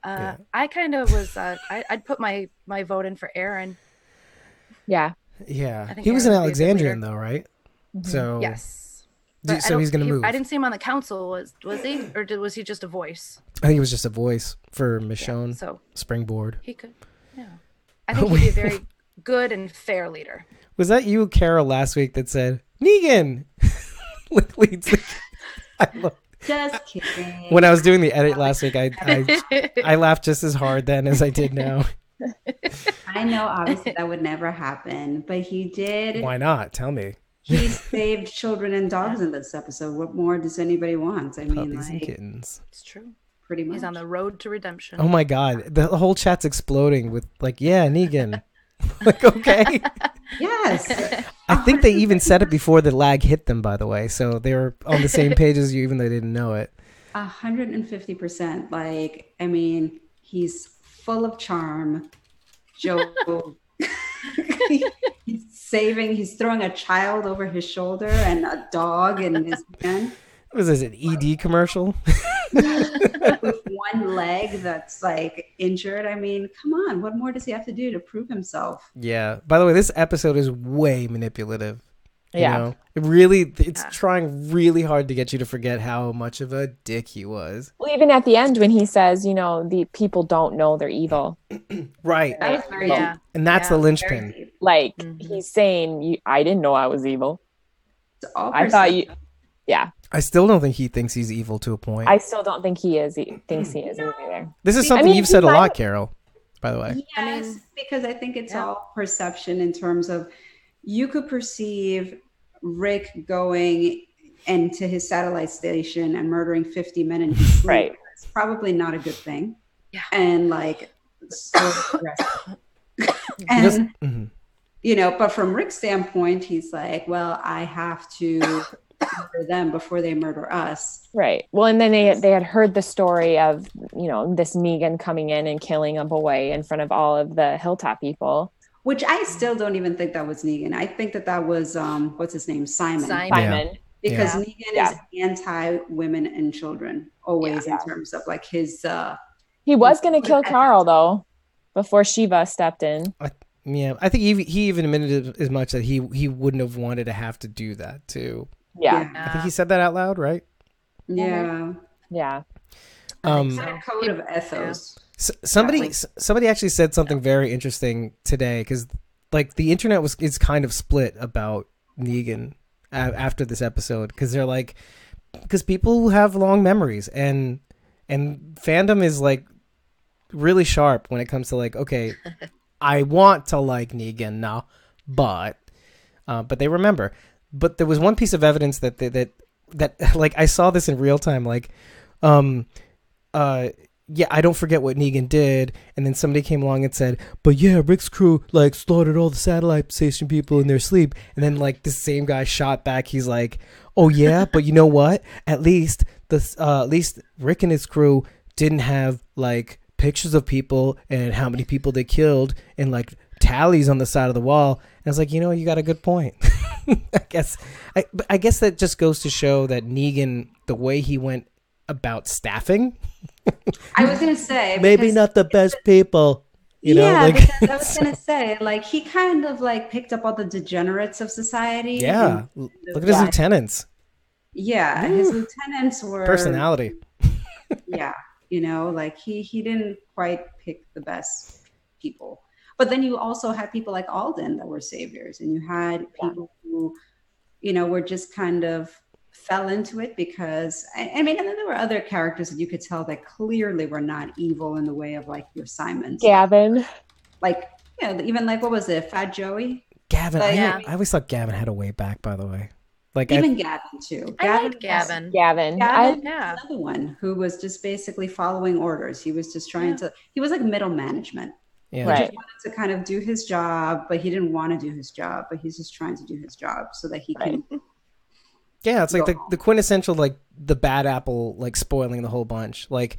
A: Yeah.
B: I kind of was, I'd put my vote in for Aaron.
C: Yeah.
A: Yeah.
B: I think
A: He was an
B: Aaron would be a good
A: Alexandrian,
B: leader.
A: though, right?
C: Mhm.
A: So
B: Yes.
A: so he's going to move.
B: I didn't see him on the council, was he? Or was he just a voice?
A: I think it was just a voice for Michonne.
B: So
A: Springboard.
B: he could, yeah. I think he'd be a very good and fair leader.
A: Was that you, Carol, last week that said, Negan leads the... I love...
D: Just kidding.
A: When I was doing the edit last week, I laughed just as hard then as I did now.
D: I know, obviously, that would never happen, but he did.
A: Why not? Tell me.
D: He saved children and dogs in this episode. What more does anybody want? I mean,
A: Puppies and
D: like,
A: kittens.
B: It's true.
D: pretty much.
B: He's on the road to redemption.
A: Oh my god. The whole chat's exploding with like, yeah, Negan. Like, okay.
D: Yes.
A: I think they even said it before the lag hit them, by the way. So they were on the same page as you, even though they didn't know it.
D: 150%. Like, I mean, he's full of charm. Joe, he's throwing a child over his shoulder and a dog in his hand.
A: Was this an ED commercial?
D: With one leg that's like injured. I mean, come on. What more does he have to do to prove himself?
A: Yeah. By the way, this episode is way manipulative. You
C: Yeah.
A: know? It's trying really hard to get you to forget how much of a dick he was.
C: Well, even at the end when he says, you know, the people don't know they're evil.
A: Right.
D: That was very
B: Yeah.
D: deep.
A: And that's the
D: Very
A: linchpin.
D: deep.
C: Like
B: Mhm.
C: he's saying, I didn't know I was evil.
D: It's all
C: I thought
D: perception.
C: yeah.
A: I still don't think he thinks he's evil to a point.
C: I still don't think he is. He thinks he is either.
A: This is
D: I
A: something
C: mean,
A: you've said a
C: he might-
A: lot, Carol, by the way.
D: Yes,
B: I mean,
D: because I think it's
B: yeah.
D: all perception in terms of you could perceive Rick going into his satellite station and murdering 50 men in his sleep.
C: Right.
D: It's probably not a good thing.
B: Yeah.
D: And like so aggressive.
A: He does-
D: And
A: Mhm.
D: you know, but from Rick's standpoint, he's like, well, I have to murder them before they murder us.
C: Right. Well, and then they had heard the story of, you know, this Negan coming in and killing a boy in front of all of the Hilltop people.
D: Which I still don't even think that was Negan. I think that was what's his name? Simon.
C: Simon.
D: Because
B: Yeah.
D: Negan is anti-women and children, always in terms of like his
C: He was going to kill Carl though, before Shiva stepped in.
A: Yeah, I think he even admitted as much that he wouldn't have wanted to have to do that too.
C: Yeah.
A: I think he said that out loud, right?
D: yeah.
C: Yeah.
D: It's a code of ethos.
A: Somebody actually said something very interesting today, because like the internet is kind of split about Negan after this episode, because they're like, because people have long memories, and fandom is like really sharp when it comes to like, okay, I want to like Negan now, but they remember. But there was one piece of evidence that like I saw this in real time, like yeah, I don't forget what Negan did, and then somebody came along and said, but yeah, Rick's crew like slaughtered all the satellite station people in their sleep, and then like this same guy shot back, he's like, oh yeah, but you know what? At least Rick and his crew didn't have like pictures of people and how many people they killed and like tallies on the side of the wall. And I was like, you know, you got a good point. I guess that just goes to show that Negan, the way he went about staffing,
D: I was gonna say
A: maybe not the best people, you know, like
D: because I was gonna say, like, he kind of like picked up all the degenerates of society.
A: yeah. Look at his lieutenants.
D: Yeah, his lieutenants were
A: Personality.
D: Yeah, you know, like he didn't quite pick the best people. But then you also had people like Alden that were saviors, and you had people who, you know, were just kind of fell into it because I mean, and then there were other characters that you could tell that clearly were not evil in the way of like your Simons.
C: Gavin.
D: Like, yeah, even like, what was it, Fat Joey?
A: Gavin.
D: But,
A: I always thought Gavin had a way back, by the way. Like
D: Even Gavin too.
B: I like Gavin.
C: Gavin.
D: Gavin
B: Yeah.
D: was another one who was just basically following orders. He was just trying to. He was like middle management.
A: yeah.
C: Right.
D: He wanted to kind of do his job, but he didn't want to do his job. But he's just trying to do his job so that he can.
A: Yeah, it's like the quintessential, like the bad apple, like spoiling the whole bunch. Like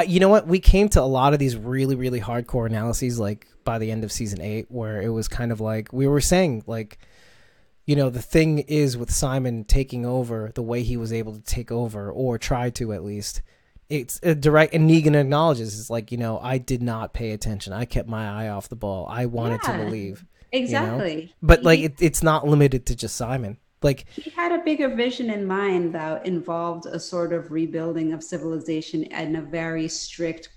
A: You know what? We came to a lot of these really, really hardcore analyses, like by the end of season 8, where it was kind of like we were saying, like, you know, the thing is with Simon taking over the way he was able to take over, or try to at least. It's a direct, and Negan acknowledges, it's like, you know, I did not pay attention. I kept my eye off the ball. I wanted to believe.
D: Exactly.
A: You know? But like, it's not limited to just Simon. Like,
D: he had a bigger vision in mind that involved a sort of rebuilding of civilization and a very strict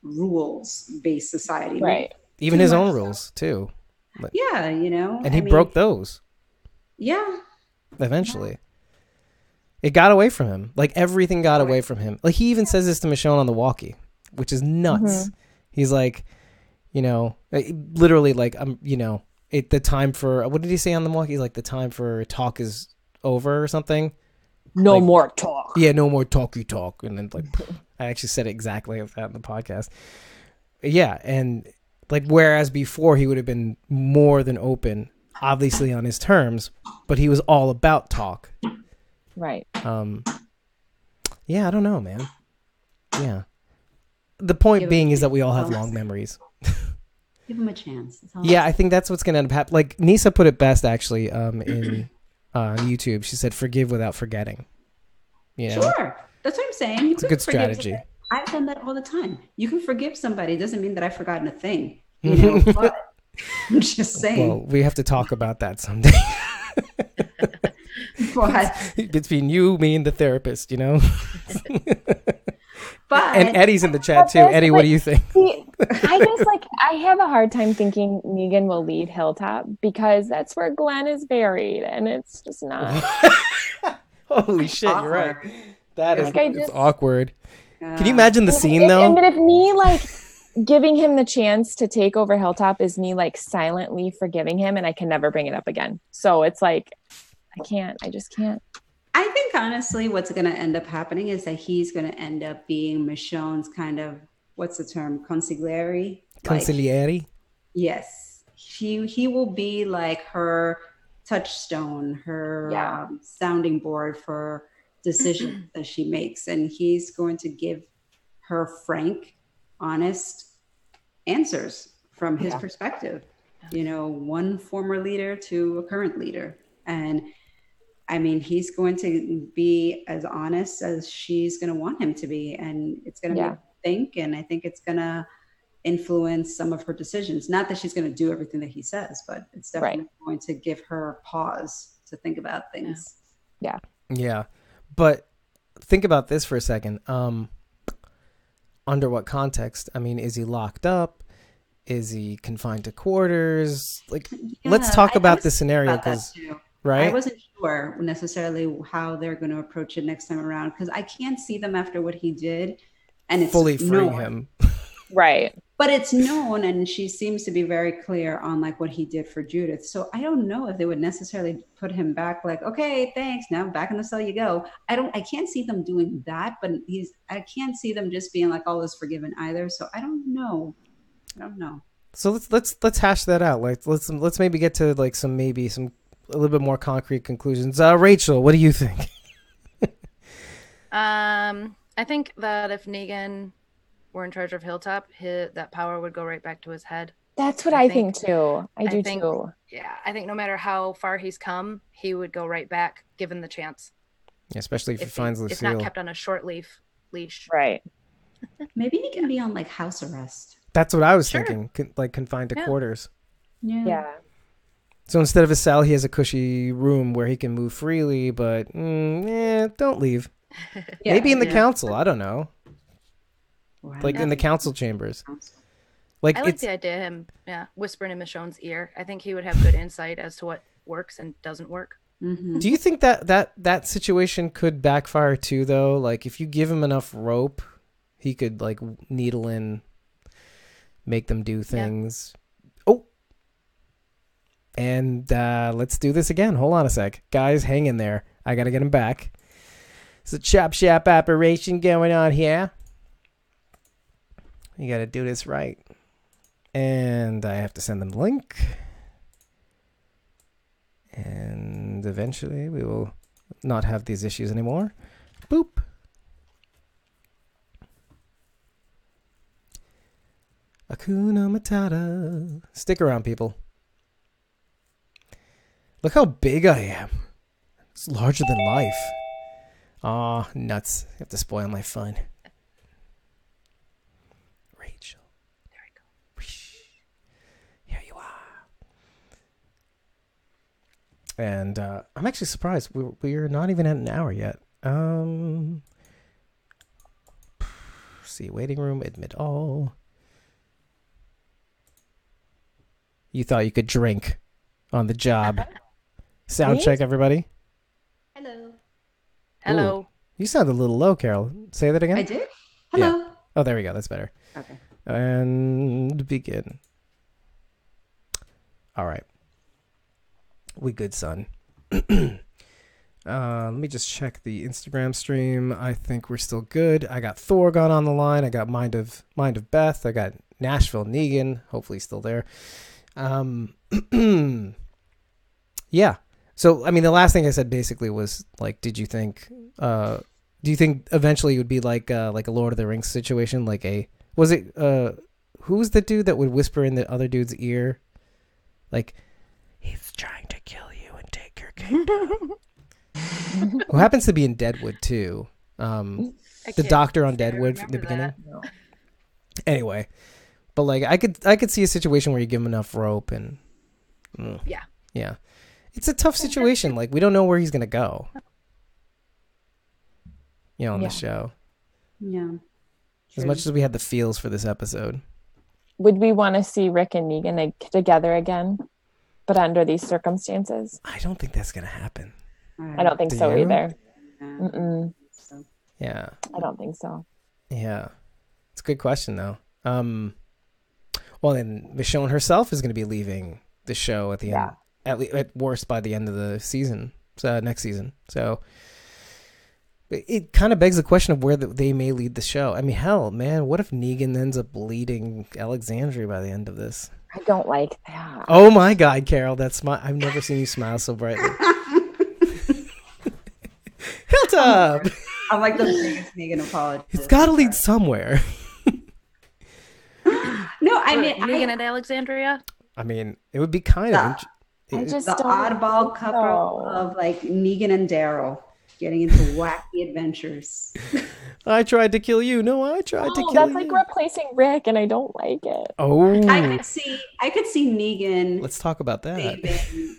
D: rules-based society.
C: Right.
A: Even his own rules too.
D: Like, yeah, you know.
A: And he broke those.
D: Yeah.
A: Eventually. Yeah. It got away from him. Like, everything got away from him. Like, he even says this to Michonne on the walkie, which is nuts. He's like, you know, literally, like, you know, the time for, what did he say on the walkie? He's like, the time for talk is over or something.
C: No
A: like,
C: more talk.
A: Yeah, no more talky talk. And then, like, I actually said it exactly like that in the podcast. Yeah, and, like, whereas before he would have been more than open, obviously on his terms, but he was all about talk.
C: Right.
A: Yeah, I don't know, man. Yeah. The point being is that we all have long memories.
D: Give him a chance.
A: Yeah, I think that's what's going to end up happening. Like, Nisa put it best, actually, in YouTube. She said, forgive without forgetting. You know?
D: Sure. That's what I'm saying.
A: It's a good strategy.
D: I've done that all the time. You can forgive somebody. It doesn't mean that I've forgotten a thing. You know, but I'm just saying.
A: Well, we have to talk about that someday.
D: What?
A: Between you, me, and the therapist, you know?
D: But,
A: and Eddie's in the chat too. Eddie, what do you think?
C: I just I have a hard time thinking Negan will lead Hilltop because that's where Glenn is buried, and it's just not.
A: Holy shit, you're right. That is it's awkward. Can you
D: Uh,
A: imagine the scene though?
C: But if me giving him the chance to take over Hilltop is me silently forgiving him, and I can never bring it up again. So it's like I just can't.
D: I think honestly what's going to end up happening is that he's going to end up being Michonne's kind of, what's the term, consigliere?
A: Consigliere?
D: Yes. He will be like her touchstone, her sounding board for decisions that she makes. And he's going to give her frank, honest answers from his perspective. You know, one former leader to a current leader. And I mean, he's going to be as honest as she's going to want him to be. And it's going to make her think. And I think it's going to influence some of her decisions. Not that she's going to do everything that he says, but it's definitely going to give her pause to think about things.
C: Yeah.
A: Yeah. But think about this for a second. Under what context? I mean, is he locked up? Is he confined to quarters? Like, let's talk about the scenario because... Right?
D: I wasn't sure necessarily how they're going to approach it next time around because I can't see them after what he did, and it's
A: fully freeing him.
C: Right.
D: But it's known, and she seems to be very clear on what he did for Judith. So I don't know if they would necessarily put him back. Like, okay, thanks. Now back in the cell you go. I can't see them doing that, but I can't see them just being like all is forgiven either. So I don't know.
A: So let's hash that out. Like, let's maybe get to some a little bit more concrete conclusions. Rachel, what do you think?
B: I think that if Negan were in charge of Hilltop, that power would go right back to his head.
C: That's what I think too. I do too.
B: Yeah, I think no matter how far he's come, he would go right back, given the chance.
A: Yeah, especially if he finds Lucille.
B: It's not kept on a short leash.
C: Right.
D: Maybe he can be on house arrest.
A: That's what I was thinking. Confined to quarters.
C: Yeah.
A: So instead of a cell, he has a cushy room where he can move freely, but don't leave. Maybe in the council. I don't know. In the council chambers.
B: I like the idea of him whispering in Michonne's ear. I think he would have good insight as to what works and doesn't work.
D: Mm-hmm.
A: Do you think that situation could backfire too, though? Like, if you give him enough rope, he could needle in, make them do things. And let's do this again. Hold on a sec. Guys, hang in there. I got to get him back. It's a chop shop operation going on here. You got to do this right. And I have to send them the link. And eventually we will not have these issues anymore. Boop. Hakuna Matata. Stick around, people. Look how big I am. It's larger than life. Aw, nuts. You have to spoil my fun. Rachel. There we go. Here you are. And I'm actually surprised. We're not even at an hour yet. See, waiting room, admit all. You thought you could drink on the job. Sound check, everybody.
D: Hello.
B: Hello.
A: Ooh, you sound a little low, Carol. Say that again.
D: I did? Hello.
A: Yeah. Oh, there we go. That's better.
D: Okay.
A: And begin. All right. We good, son. Let me just check the Instagram stream. I think we're still good. I got Thorgon on the line. I got Mind of Beth. I got Nashville Negan. Hopefully he's still there. Yeah. So, I mean, the last thing I said basically was, like, do you think eventually it would be like a Lord of the Rings situation? Like who's the dude that would whisper in the other dude's ear? Like, he's trying to kill you and take your kingdom. Who happens to be in Deadwood, too. The doctor on Deadwood from the beginning.
B: No.
A: Anyway. But, like, I could see a situation where you give him enough rope and... Yeah. It's a tough situation. Like, we don't know where he's going to go. On the show.
D: Yeah.
A: As much as we had the feels for this episode.
C: Would we want to see Rick and Negan together again, but under these circumstances?
A: I don't think that's going to happen.
C: I don't think so either. Mm-mm.
A: Yeah.
C: I don't think so.
A: Yeah. It's a good question, though. Well, then Michonne herself is going to be leaving the show at the end. At worst by the end of the season. So next season. So it kind of begs the question of where they may lead the show. I mean, hell, man, what if Negan ends up leading Alexandria by the end of this?
C: I don't like that.
A: Oh my God, Carol, I've never seen you smile so brightly. Hilltop!
D: I'm like the biggest Negan apologist.
A: It's got to lead somewhere.
D: No, I mean...
B: Negan and Alexandria?
A: I mean, it would be kind of...
C: I just
D: the
C: don't
D: oddball couple of like Negan and Daryl getting into wacky adventures.
A: I tried to kill you. No, I tried to kill you.
C: That's like replacing Rick, and I don't like it.
A: Oh,
D: I could see Negan.
A: Let's talk about that.
D: Saving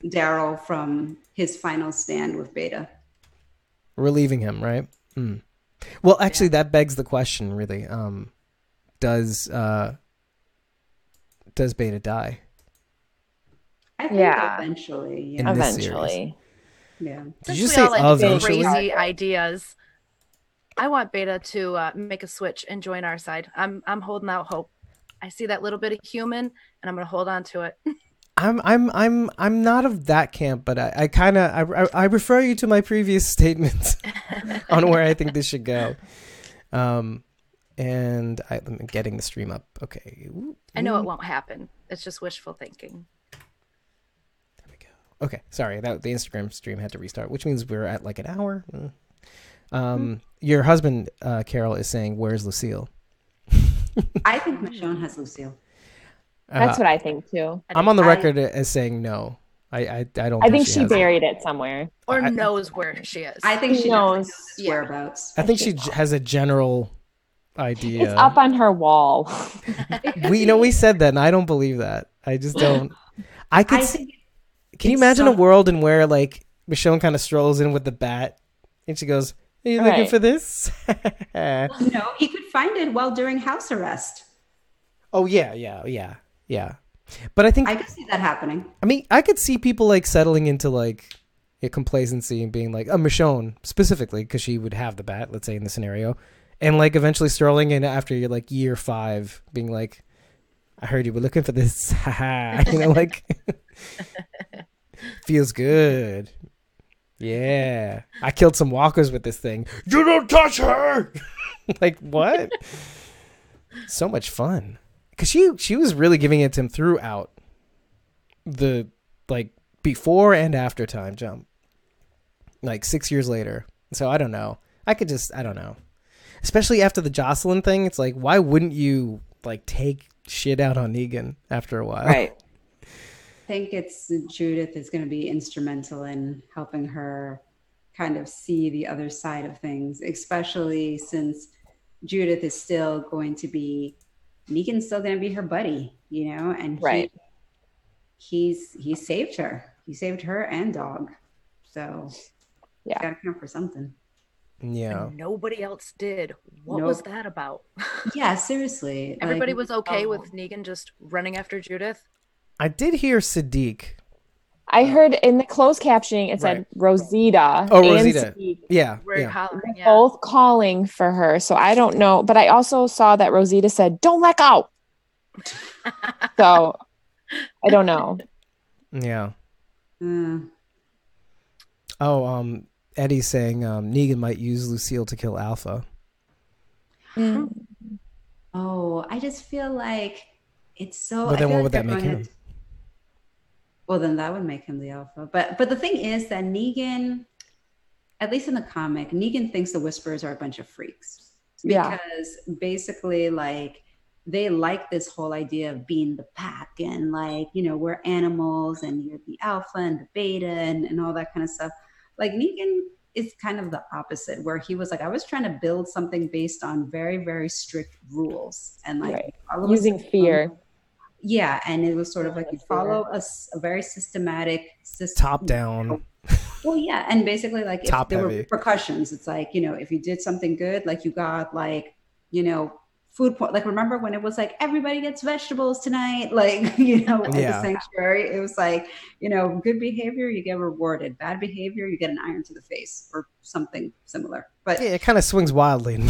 D: Daryl from his final stand with Beta.
A: Relieving him, right? Mm. Well, actually, that begs the question. Really, does Beta die?
D: I think eventually.
A: In
D: Yeah.
A: this
C: Eventually.
A: series.
D: Yeah.
A: Did you
B: Since
A: say
B: we all like
A: eventually?
B: crazy ideas, I want Beta to make a switch and join our side. I'm holding out hope. I see that little bit of human, and I'm gonna hold on to it.
A: I'm not of that camp, but I kind of I refer you to my previous statements on where I think this should go. And I'm getting the stream up. Okay.
B: I know it won't happen. It's just wishful thinking.
A: There we go. Okay, sorry. The Instagram stream had to restart, which means we're at like an hour. Your husband, Carol, is saying, "Where's Lucille?"
D: I think Michonne has Lucille.
C: That's what I think too.
A: I'm on the record as saying no. I don't.
C: I think she
A: has
C: buried it somewhere.
B: Or knows where she is.
D: I think she
C: knows
D: his whereabouts.
A: I think she has a general idea.
C: It's up on her wall.
A: We said that, and I don't believe that. I just don't. Can you imagine a
D: so-
A: world in where like Michonne kind of strolls in with the bat, and she goes, "Are you looking
C: Right.
A: for this?"
D: No, he could find it while during house arrest.
A: Oh yeah. But I think
D: I could see that happening.
A: I mean, I could see people like settling into like a complacency and being like, Michonne specifically, because she would have the bat, let's say in the scenario, and like eventually strolling in after you're like year 5, being like, I heard you were looking for this, like feels good. Yeah, I killed some walkers with this thing. You don't touch her. Like what? So much fun. Because she was really giving it to him throughout the like before and after time jump, like 6 years later. So I don't know. I don't know. Especially after the Jocelyn thing, it's like, why wouldn't you like take shit out on Negan after a while.
C: Right.
D: I think it's Judith is going to be instrumental in helping her kind of see the other side of things, especially since Judith is still going to be, Negan's still going to be her buddy, you know, and
C: Right.
D: he saved her. He saved her and Dog. So
C: Yeah.
D: got to count for something.
A: Yeah.
B: And nobody else did. What was that about?
D: Yeah, seriously.
B: Everybody was okay with Negan just running after Judith.
A: I did hear Sadiq.
C: I heard in the closed captioning it said Rosita.
A: Oh,
C: and
A: Rosita.
C: Sadiq
A: Yeah.
B: We're
A: Yeah.
B: hollering, yeah.
C: both calling for her. So I don't know. But I also saw that Rosita said, "Don't let go." So I don't know.
A: Yeah. Oh, Eddie's saying Negan might use Lucille to kill Alpha.
D: Oh, I just feel like it's so.
A: But then
D: I feel
A: what would
D: they're
A: that make
D: going
A: him?
D: Well, then that would make him the alpha. But the thing is that Negan, at least in the comic, Negan thinks the Whisperers are a bunch of freaks.
C: Yeah.
D: Because basically, like, they like this whole idea of being the pack and, like, you know, we're animals and you're the alpha and the beta and all that kind of stuff. Like, Negan is kind of the opposite, where he was like, I was trying to build something based on very, very strict rules and, like,
C: using fear.
D: Yeah, and it was sort of like you follow a very systematic system.
A: Top down.
D: Well, yeah, and basically, like, if
A: Top
D: there were
A: heavy.
D: repercussions, it's like, you know, if you did something good, like you got, like, you know, food point. Like, remember when it was like everybody gets vegetables tonight? Like, you know, at the sanctuary, it was like, you know, good behavior you get rewarded, bad behavior you get an iron to the face or something similar. But
A: yeah, it kind of swings wildly in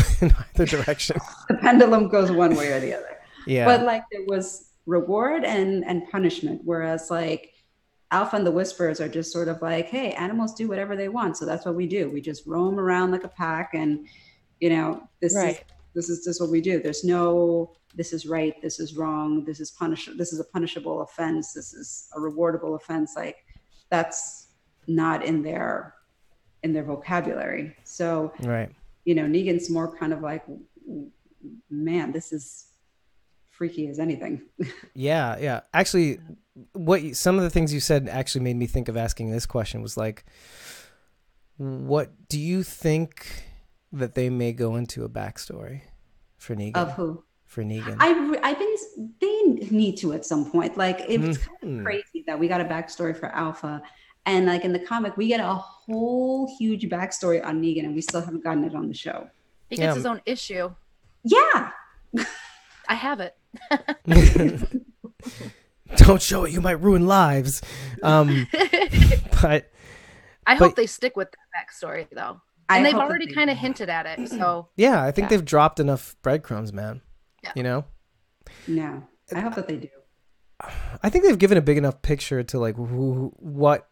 A: either direction.
D: The pendulum goes one way or the other.
A: Yeah,
D: but like there was reward and punishment, whereas like Alpha and the Whisperers are just sort of like, hey, animals do whatever they want, so that's what we do. We just roam around like a pack, and you know, this is just what we do. There's no this is right, this is wrong, this is a punishable offense, this is a rewardable offense. Like, that's not in their vocabulary. So you know, Negan's more kind of like, man, this is freaky as anything.
A: yeah. Actually, some of the things you said actually made me think of asking this question. Was like, what do you think that they may go into a backstory for Negan?
D: Of who?
A: For Negan.
D: They need to at some point. Like, it was kind of crazy that we got a backstory for Alpha, and like in the comic we get a whole huge backstory on Negan, and we still haven't gotten it on the show.
B: He gets his own issue.
D: Yeah.
B: I have it.
A: Don't show it, you might ruin lives. But
B: I hope they stick with that backstory though. And they've already kind of hinted at it. So
A: yeah, I think they've dropped enough breadcrumbs, man. Yeah. You know?
D: No. I hope that they do.
A: I think they've given a big enough picture to like what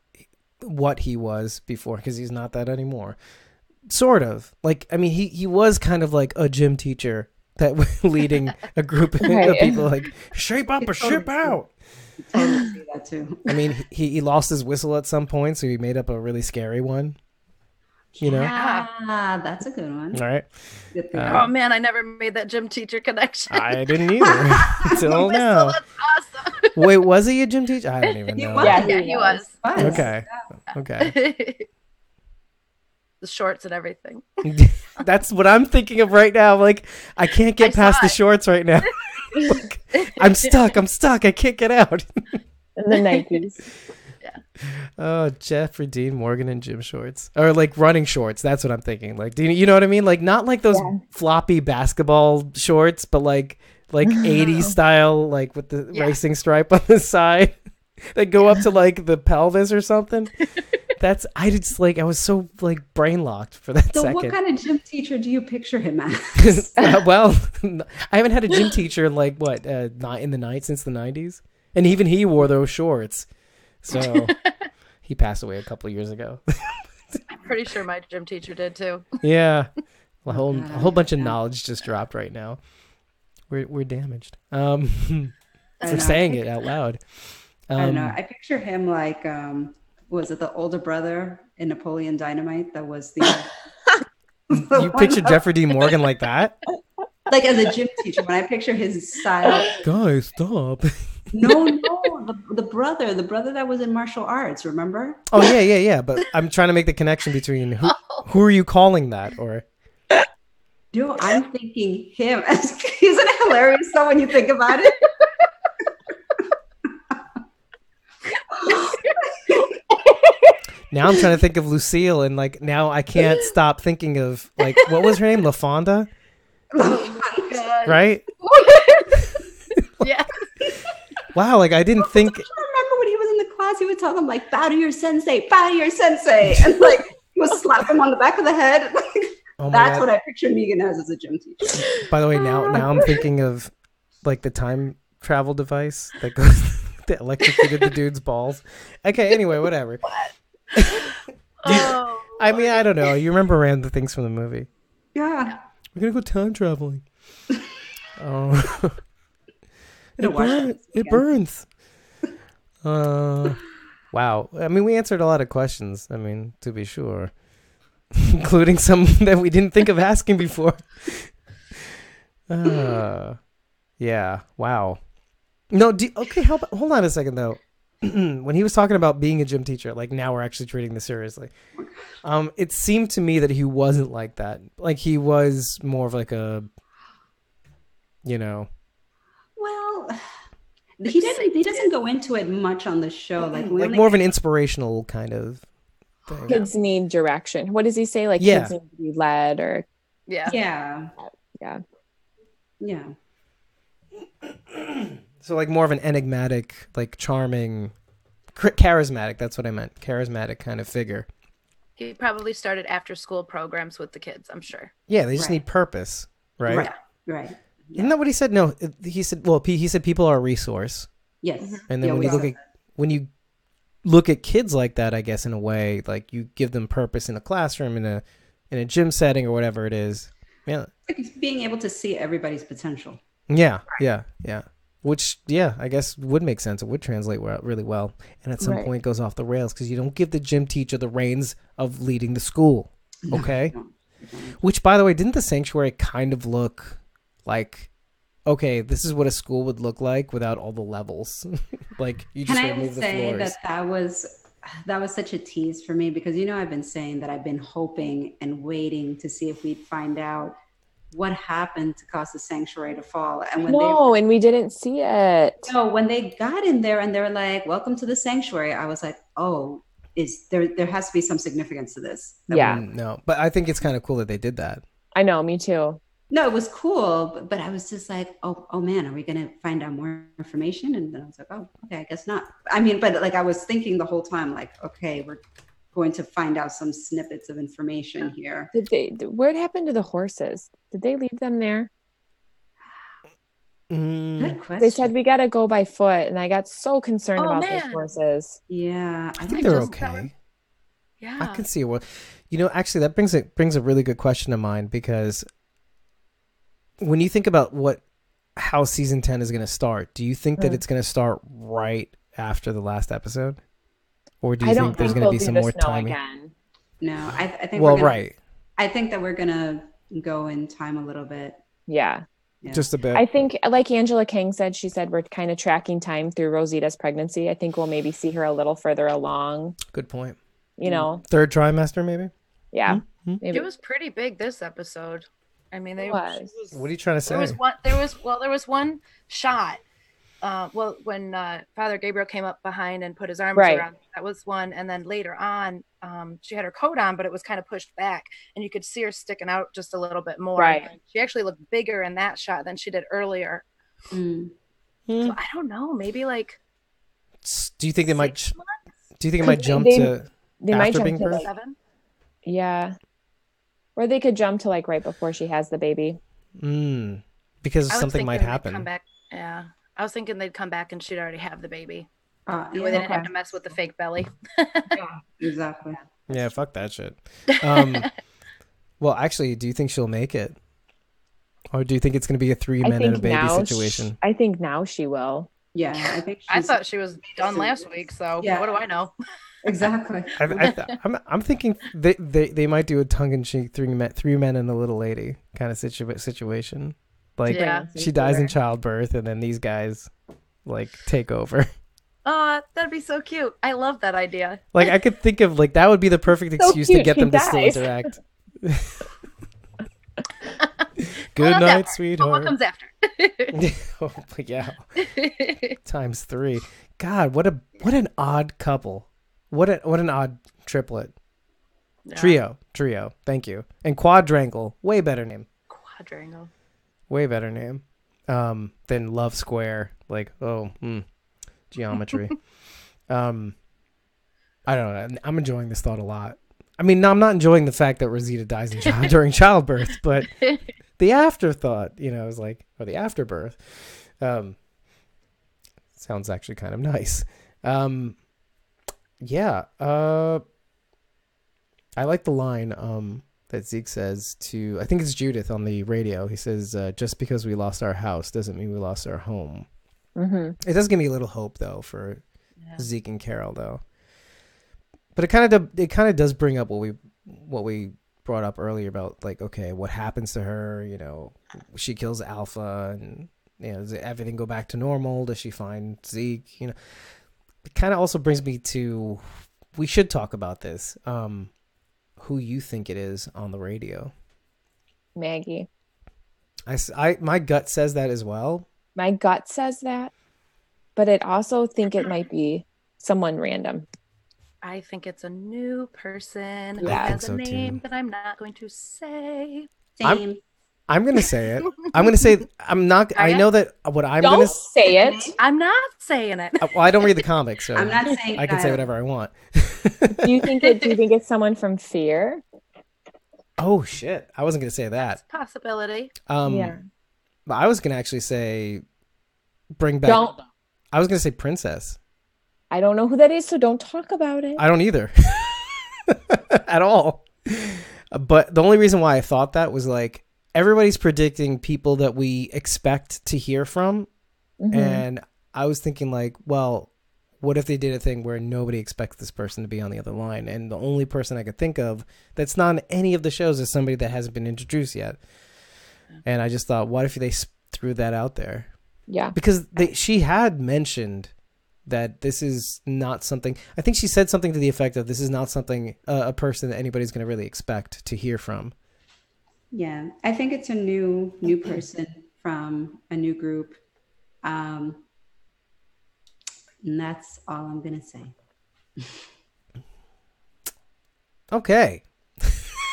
A: he was before, because he's not that anymore. Sort of. Like, I mean, he was kind of like a gym teacher that was leading a group of people like, shape up or ship out.
D: Totally see that too.
A: I mean, he lost his whistle at some point, so he made up a really scary one. You know?
D: Yeah, that's a good one.
A: All right.
B: Oh man, I never made that gym teacher connection.
A: I didn't either until now.
B: That's awesome.
A: Wait, was he a gym teacher? I don't even know.
B: Yeah, he was.
A: Okay. Okay.
B: The shorts and everything.
A: That's what I'm thinking of right now. Like, I can't get past the shorts right now. Like, I'm stuck. I can't get out.
C: In the 90s.
B: Yeah.
A: Oh, Jeffrey Dean Morgan in gym shorts, or like running shorts. That's what I'm thinking. Like, do you know what I mean? Like, not like those floppy basketball shorts, but like 80s style, like with the racing stripe on the side that go up to like the pelvis or something. I was so like brain locked for that second.
D: So what kind of gym teacher do you picture him as?
A: Well, I haven't had a gym teacher in like since the 90s, and even he wore those shorts. So he passed away a couple of years ago.
B: I'm pretty sure my gym teacher did too.
A: Yeah, a whole bunch of knowledge just dropped right now. We're damaged. For saying it out loud.
D: I don't know. I picture him like, was it the older brother in Napoleon Dynamite? That was the.
A: You picture Jeffrey D. Morgan like that?
D: Like as a gym teacher, when I picture his style.
A: Guys, stop.
D: No, the brother that was in martial arts, remember?
A: Oh yeah. But I'm trying to make the connection between who are you calling that, or?
D: No, I'm thinking him. Isn't it hilarious though when you think about it?
A: Now I'm trying to think of Lucille, and like now I can't stop thinking of like what was her name, LaFonda, right?
B: Yeah.
A: Wow, like I didn't think.
D: I remember when he was in the class, he would tell them like, "Bow to your sensei, bow to your sensei," and like he would slap him on the back of the head. That's what I picture Negan as a gym teacher.
A: By the way, now I'm thinking of like the time travel device that goes that electrocuted the dude's balls. Okay, anyway, whatever. I mean, I don't know. You remember random things from the movie?
D: Yeah.
A: We're gonna go time traveling. Oh, it burns. Wow. I mean, we answered a lot of questions. I mean, to be sure, including some that we didn't think of asking before. Yeah. Wow. No. Okay. Hold on a second though. When he was talking about being a gym teacher, like now we're actually treating this seriously. It seemed to me that he wasn't like that. Like he was more of like a,
D: Well, he doesn't go into it much on the show. Like
A: more of an inspirational kind of thing.
C: Kids need direction. What does he say? Like
A: Yeah.
C: kids need to be led, or
D: Yeah.
A: So like more of an enigmatic, like charming, charismatic. That's what I meant. Charismatic kind of figure.
B: He probably started after school programs with the kids, I'm sure.
A: Yeah, they just need purpose, right?
D: Right.
A: Isn't that what he said? No, he said. Well, he said people are a resource.
D: Yes.
A: And then when you look at kids like that, I guess in a way, like you give them purpose in a classroom, in a gym setting, or whatever it is. Yeah.
D: Like being able to see everybody's potential.
A: Yeah. Which, I guess would make sense. It would translate really well. And at some point goes off the rails because you don't give the gym teacher the reins of leading the school. Okay? No. Which, by the way, didn't the sanctuary kind of look like, okay, this is what a school would look like without all the levels? Like, you just remove the floors.
D: Can I say that was such a tease for me because, I've been saying that I've been hoping and waiting to see if we'd find out what happened to cause the sanctuary to fall. And when
C: we didn't see it.
D: No, when they got in there and they were like, "Welcome to the sanctuary," I was like, "Oh, is there has to be some significance to this?"
A: No, but I think it's kind of cool that they did that.
C: I know, me too.
D: No, it was cool, but I was just like, oh man, are we gonna find out more information? And then I was like, oh, okay, I guess not. I mean, but like I was thinking the whole time, like, okay, we're going to find out some snippets of information here.
C: What happened to the horses? Did they leave them there?
D: Good question.
C: They said we got to go by foot, and I got so concerned about those horses.
D: Yeah,
A: I think they're okay.
B: Yeah,
A: I can see what. Actually, that brings a really good question to mind because when you think about how season 10 is going to start, do you think that it's going to start right after the last episode? Or do you think there's going to be some more timing?
D: No, I think.
A: Well, right.
D: I think that we're going to go in time a little bit.
C: Yeah.
A: Just a bit.
C: I think, like Angela Kang said, she said we're kind of tracking time through Rosita's pregnancy. I think we'll maybe see her a little further along.
A: Good point.
C: Third
A: trimester, maybe?
C: Yeah.
A: Mm-hmm.
C: Maybe.
B: It was pretty big this episode. I mean,
A: What are you trying to say?
B: There was one shot. When Father Gabriel came up behind and put his arms around, that was one. And then later on, she had her coat on, but it was kind of pushed back, and you could see her sticking out just a little bit more.
C: Right.
B: She actually looked bigger in that shot than she did earlier. So I don't know. Maybe like.
A: Do you think they might? Do you think it might jump to?
C: They might jump to
B: 7?
C: Yeah. Or they could jump to like right before she has the baby.
A: Because something might happen.
B: Come back. Yeah. I was thinking they'd come back and she'd already have the baby. They didn't have to mess with the fake belly.
D: Yeah, exactly.
A: Yeah, fuck that shit. Well, actually, do you think she'll make it? Or do you think it's going to be a 3 men and a baby situation?
C: I think now she will.
D: Yeah, I think
B: I thought she was done last week, so what do I know?
D: Exactly.
A: I'm thinking they might do a tongue-in-cheek three men and a little lady kind of situation. Like
B: Yeah.
A: she dies in childbirth, and then these guys like take over.
B: Oh, that'd be so cute. I love that idea.
A: Like I could think of like that would be the perfect excuse to
C: cute,
A: get
C: she
A: them to still
C: dies.
A: interact.
B: Well,
A: Good
B: not that
A: night,
B: part,
A: sweetheart.
B: but what comes after?
A: Oh, yeah. Times 3. God, what an odd couple. What an odd triplet.
B: Yeah.
A: Trio. Thank you. And quadrangle, way better name.
B: Quadrangle.
A: Way better name. Than Love Square. Like, geometry. I don't know. I'm enjoying this thought a lot. I mean, no, I'm not enjoying the fact that Rosita dies during childbirth, but the afterthought, is like, or the afterbirth, sounds actually kind of nice. Yeah. I like the line that Zeke says to, I think it's Judith on the radio. He says, just because we lost our house doesn't mean we lost our home.
C: Mm-hmm.
A: It does give me a little hope, though, for Zeke and Carol, though. But it kind of does bring up what we brought up earlier about, like, okay, what happens to her? She kills Alpha, and does everything go back to normal? Does she find Zeke? It kind of also brings me to, we should talk about this. Who you think it is on the radio?
C: Maggie.
A: My gut says that as well.
C: My gut says that, but I also think it might be someone random.
B: I think it's a new person who
C: Yeah, I
B: has
A: think
B: a
A: so,
B: name
A: too.
B: that I'm not going to say.
D: Same.
A: I'm going to say it. I'm going to say, I'm not, I know that what I'm going
C: Don't
A: to
C: say it.
B: I'm not saying it.
A: well, I don't read the comics, so
D: I'm not saying
A: I can say whatever I want.
C: Do you think it's someone from Fear?
A: Oh shit! I wasn't gonna say that.
B: Possibility.
C: Yeah.
A: But I was gonna actually say, bring back. I was gonna say Princess.
C: I don't know who that is, so don't talk about it.
A: I don't either, at all. But the only reason why I thought that was like everybody's predicting people that we expect to hear from, and I was thinking like, well, what if they did a thing where nobody expects this person to be on the other line? And the only person I could think of that's not on any of the shows is somebody that hasn't been introduced yet. And I just thought, what if they threw that out there?
C: Yeah.
A: Because she had mentioned that this is not something, I think she said something to the effect of this is not something, a person that anybody's going to really expect to hear from.
D: Yeah, I think it's a new person from a new group. And that's all I'm going to say.
A: Okay.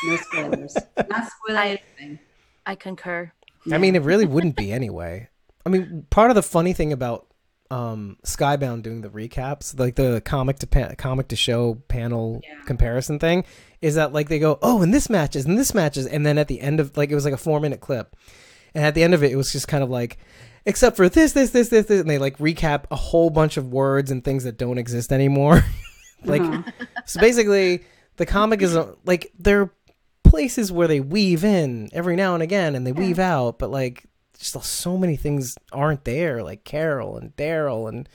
D: No spoilers. Not spoiling anything.
B: I concur.
A: Yeah. I mean, it really wouldn't be anyway. I mean, part of the funny thing about Skybound doing the recaps, like the comic to show panel comparison thing, is that like they go, oh, and this matches, and then at the end of, like, it was like a 4-minute clip, and at the end of it, it was just kind of like, except for this, and they like recap a whole bunch of words and things that don't exist anymore. Like, so basically, the comic is like, there are places where they weave in every now and again, and they weave out, but like, just so many things aren't there, like Carol and Daryl and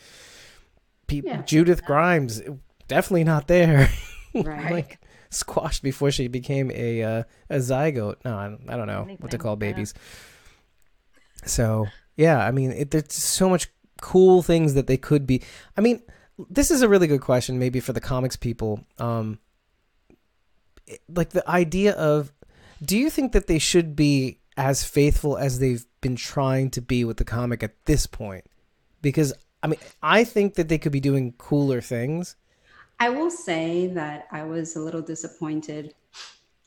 A: Judith Grimes, definitely not there.
D: Right.
A: Like squashed before she became a zygote. No, I don't know what to call babies. So yeah, I mean, there's so much cool things that they could be. I mean, this is a really good question, maybe for the comics people. Like the idea of, do you think that they should be as faithful as they've been trying to be with the comic at this point? Because I mean, I think that they could be doing cooler things.
D: I will say that I was a little disappointed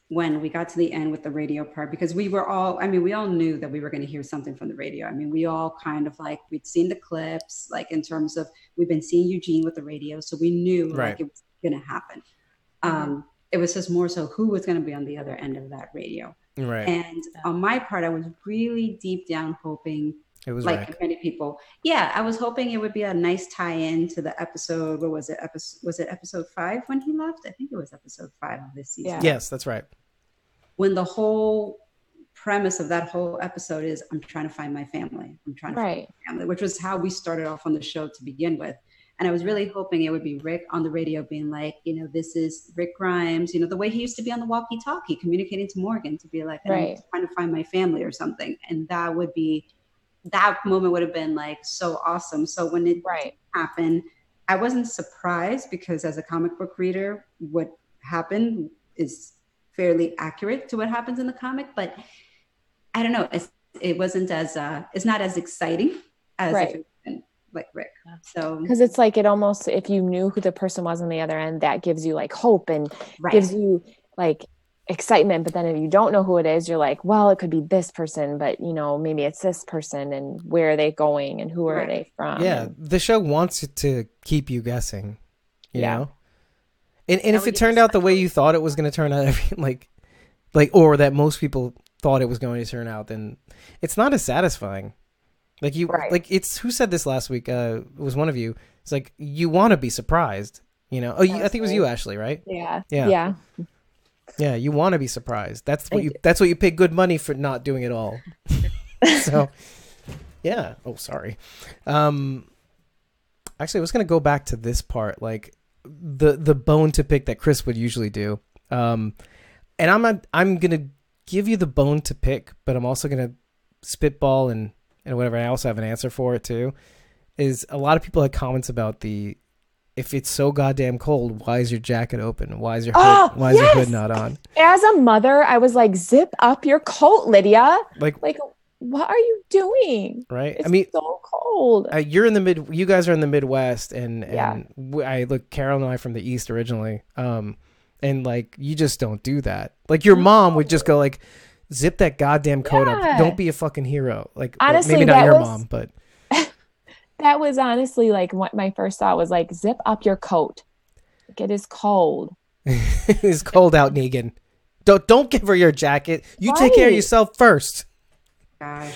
D: when we got to the end with the radio part, because we all knew that we were going to hear something from the radio. I mean, we all kind of like, we'd seen the clips, like in terms of, we've been seeing Eugene with the radio. So we knew like it was going to happen. It was just more so who was going to be on the other end of that radio.
A: Right.
D: And on my part, I was really deep down hoping, it was like many people. Yeah, I was hoping it would be a nice tie-in to the episode. What was it? Was it episode 5 when he left? I think it was episode 5 of this season.
C: Yeah.
A: Yes, that's right.
D: When the whole premise of that whole episode is, I'm trying to find my family. I'm trying to find my family, which was how we started off on the show to begin with. And I was really hoping it would be Rick on the radio being like, this is Rick Grimes, the way he used to be on the walkie-talkie, communicating to Morgan to be like, I'm trying to find my family or something. And that moment would have been like so awesome. So when it happened, I wasn't surprised because as a comic book reader, what happened is fairly accurate to what happens in the comic, but I don't know. It wasn't as it's not as exciting as if it had been like Rick. So
C: because it's like it almost, if you knew who the person was on the other end, that gives you like hope and gives you like excitement. But then if you don't know who it is, you're like, well, it could be this person, but maybe it's this person, and where are they going and who are they from?
A: Yeah, the show wants it to keep you guessing. You know. And if it turned out the way you thought it was going to turn out, or that most people thought it was going to turn out, then it's not as satisfying. Like it's, who said this last week? It was one of you. It's like, you want to be surprised, I think it was you, Ashley, right?
C: Yeah.
A: Yeah, you want to be surprised. That's what you pay good money for, not doing it all. So, yeah. Oh, sorry. Actually, I was going to go back to this part, like the bone to pick that Chris would usually do. And I'm going to give you the bone to pick, but I'm also going to spitball and whatever. I also have an answer for it too. Is a lot of people had comments about if it's so goddamn cold, why is your jacket open? Why is your hood, your hood not on? As
C: a mother, I was like, zip up your coat, Lydia. Like what are you doing?
A: Right.
C: It's so cold.
A: You guys are in the Midwest, and Carol and I from the East originally. And like, you just don't do that. Like, your mom would just go like, zip that goddamn coat up. Don't be a fucking hero. Like, honestly, maybe not your mom, but
C: that was honestly like what my first thought was, like, zip up your coat. Like, it is cold.
A: It is cold out, Negan. Don't give her your jacket. You take care of yourself first.
D: Gosh.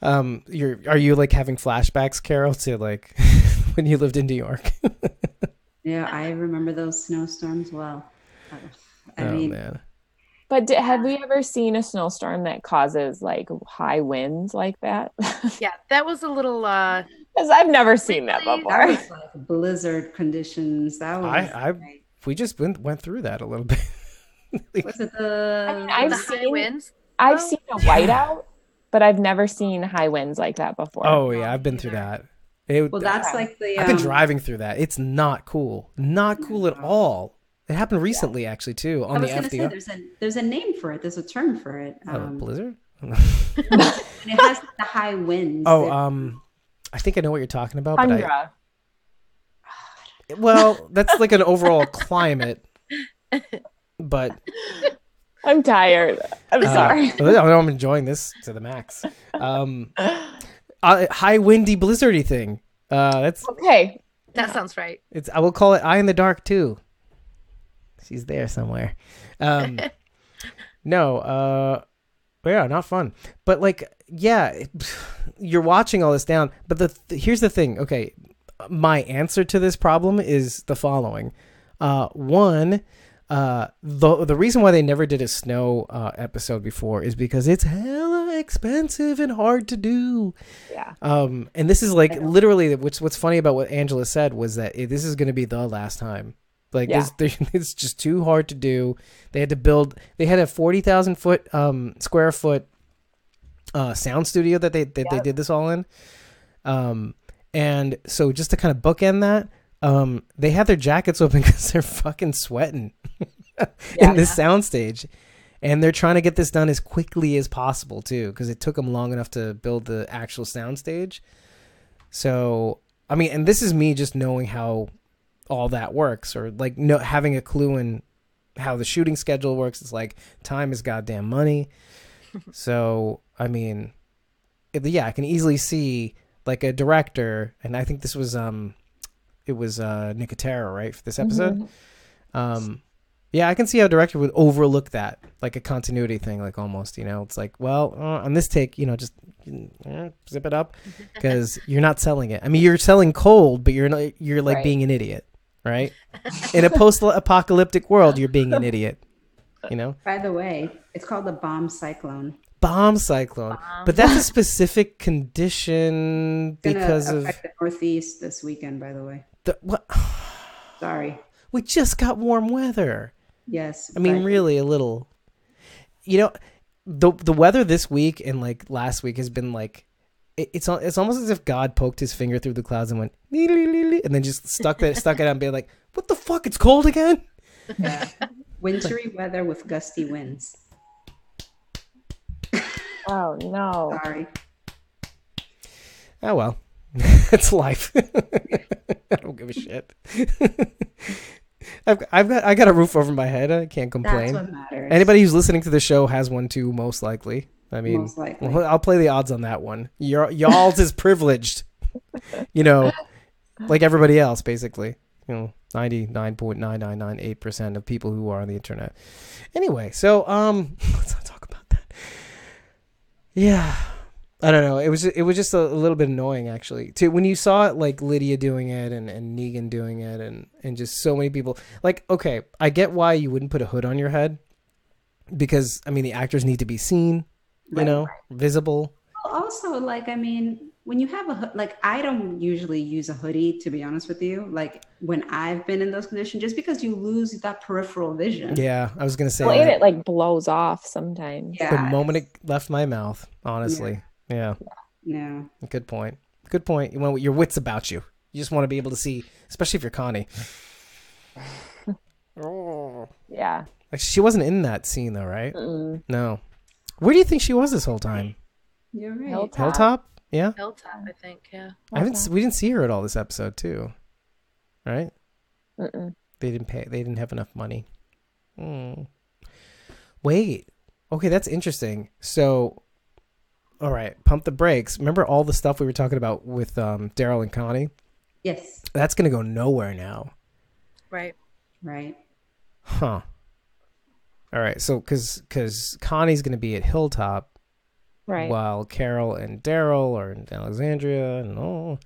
A: Are you like having flashbacks, Carol, to like when you lived in New York?
D: Yeah, I remember those snowstorms well. I mean,
A: man.
C: But have we ever seen a snowstorm that causes like high winds like that?
B: Yeah, that was a little
C: because I've never seen that before.
D: That was like blizzard conditions. That was
A: we just went through that a little bit.
D: Was it the
C: I've seen winds? I've seen a whiteout, but I've never seen high winds like that before.
A: Oh yeah, I've been through that.
D: That's like
A: I've been driving through that. It's not cool. Not cool at all. It happened recently, actually, too, on the FDR.
D: Say, there's a name for it. There's a term for it.
A: Blizzard?
D: And it has the high winds.
A: I think I know what you're talking about.
C: Tundra.
A: Well, that's like an overall climate. But
C: I'm tired. I'm sorry.
A: I'm enjoying this to the max. High windy blizzardy thing. That's
C: okay.
B: That sounds right.
A: I will call it Eye in the Dark too. She's there somewhere. No, yeah, not fun. But like, yeah, you're watching all this down. But here's the thing. Okay, my answer to this problem is the following. One, the reason why they never did a snow episode before is because it's hella expensive and hard to do.
C: Yeah.
A: And this is like literally what's funny about what Angela said was that this is going to be the last time. Like it's just too hard to do. They had a 40,000 square foot sound studio that they did this all in. And so just to kind of bookend that, they have their jackets open because they're fucking sweating in this soundstage. And they're trying to get this done as quickly as possible too, because it took them long enough to build the actual soundstage. So, I mean, and this is me just knowing how all that works, or like having a clue in how the shooting schedule works. It's like time is goddamn money. So, I mean, I can easily see like a director, and I think this was it was Nicotero, right, for this episode. Mm-hmm. I can see how a director would overlook that, like a continuity thing, like almost, it's like, well, on this take, just zip it up because you're not selling it. I mean, you're selling cold, but you're like being an idiot, right? In a post-apocalyptic world, you're being an idiot,
D: By the way, it's called the bomb cyclone.
A: bomb cyclone. But that's a specific condition because
D: Gonna
A: of
D: affect the Northeast this weekend, by the way.
A: what?
D: Sorry.
A: We just got warm weather.
D: Yes.
A: I mean,
D: but-
A: really, a little. You know, the weather this week and like last week has been like, it's almost as if God poked his finger through the clouds and went, and then just stuck it out and be like, what the fuck? It's cold again.
D: Yeah. Wintry weather with gusty winds.
C: Oh no.
D: Sorry.
A: Oh well, it's life. I don't give a shit. I got a roof over my head. I can't complain.
D: That's what matters.
A: Anybody who's listening to the show has one too, most likely. I mean,
D: Most likely.
A: well, I'll play the odds on that one. Y'all's is privileged, you know, like everybody else, basically. You know, 99.9998% of people who are on the internet. Anyway, so let's not talk about that. Yeah, I don't know. It was just a little bit annoying actually. Too when you saw it, like Lydia doing it and Negan doing it and just so many people. Like, okay, I get why you wouldn't put a hood on your head because I mean the actors need to be seen. You know, visible.
D: Also, like, I mean, when you have like, I don't usually use a hoodie, to be honest with you. Like, when I've been in those conditions, just because you lose that peripheral vision.
A: Yeah, I was gonna say.
C: Well,
A: that.
C: and it like blows off sometimes.
D: Yeah.
A: The moment it left my mouth, honestly. Yeah.
D: Yeah.
A: Good point. Good point. You want your wits about you. You just want to be able to see, especially if you're Connie.
C: Yeah.
A: Like she wasn't in that scene though, right?
C: Mm-mm.
A: No. Where do you think she was this whole time?
D: You're right.
C: Hilltop.
A: Hilltop? Yeah.
B: Hilltop, I think. Yeah.
A: We didn't see her at all this episode too, right?
C: Mm-mm.
A: They didn't pay. They didn't have enough money. Wait. Okay, that's interesting. So, all right, pump the brakes. Remember all the stuff we were talking about with Daryl and Connie?
D: Yes.
A: That's gonna go nowhere now.
B: Right.
D: Right.
A: Huh. All right, so because Connie's going to be at Hilltop,
C: Right.
A: while Carol and Daryl are in Alexandria, and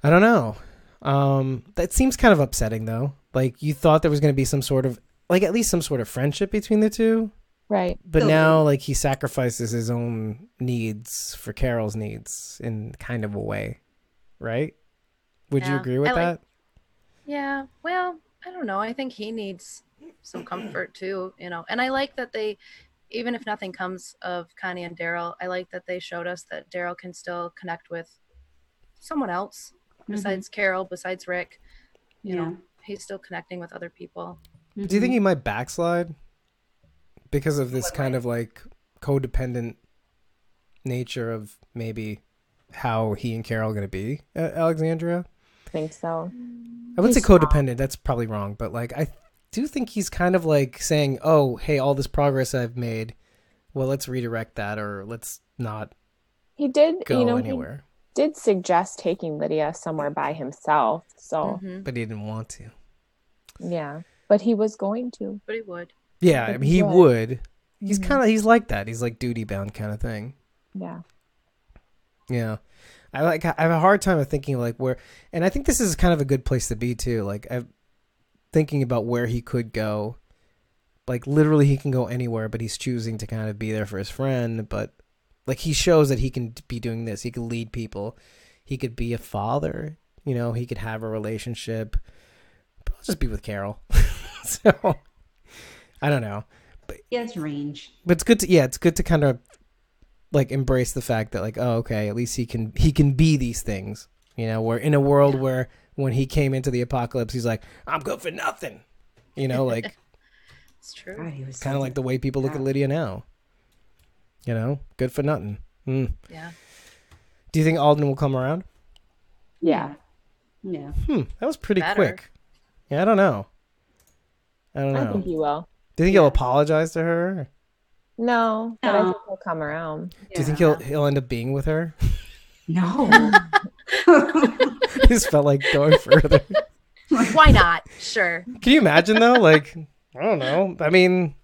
A: I don't know. That seems kind of upsetting, though. Like, you thought there was going to be some sort of, like, at least some sort of friendship between the two,
C: Right.
A: but
D: Still
A: now,
D: do.
A: like, he sacrifices his own needs for Carol's needs in kind of a way, right? Would you
B: Yeah,
A: agree with
B: I like-
A: that?
B: Yeah. Well, I don't know. I think he needs some comfort too, you know. And I like that they, even if nothing comes of Connie and Daryl, I like that they showed us that Daryl can still connect with someone else besides Carol, besides Rick. You know, he's still connecting with other people.
A: Do you think he might backslide because of this kind of like codependent nature of maybe how he and Carol are going to be at Alexandria?
C: I think so.
A: I would say
C: He's strong.
A: codependent. That's probably wrong, but like I do think he's kind of like saying, "Oh, hey, all this progress I've made, well, let's redirect that, or let's not
C: He did,
A: go
C: you know,
A: anywhere."
C: he did suggest taking Lydia somewhere by himself. So,
A: But he didn't want to.
C: yeah. But he was going to.
B: But he would.
A: Yeah, I
C: But
A: mean, he
C: he
A: would. He's he's like that. He's like duty bound kind of thing.
C: Yeah.
A: Yeah. I have a hard time of thinking like where, and I think this is kind of a good place to be too. Like I'm thinking about where he could go. Like literally he can go anywhere, but he's choosing to kind of be there for his friend. But like he shows that he can be doing this. He could lead people. He could be a father. You know, he could have a relationship. But I'll just be with Carol. So I don't know.
D: He has range.
A: But it's good to it's good to kind of like embrace the fact that like, oh, okay, at least he can be these things. You know, we're in a world where when he came into the apocalypse, he's like, I'm good for nothing. You know, like
B: It's true.
D: God, he was
A: kind of
D: so
A: like the way people look at Lydia now. You know, good for nothing.
B: Yeah.
A: Do you think Alden will come around?
C: Yeah.
D: Yeah.
A: That was pretty
B: Better.
A: quick. Yeah, I don't know. I
C: I think he will.
A: Do you think he'll apologize to her?
C: No, but I
D: No.
C: think he'll come around.
A: Do you think he'll end up being with her?
D: No.
A: I just felt like going further.
B: Why not? Sure.
A: Can you imagine though? Like, I don't know. I mean,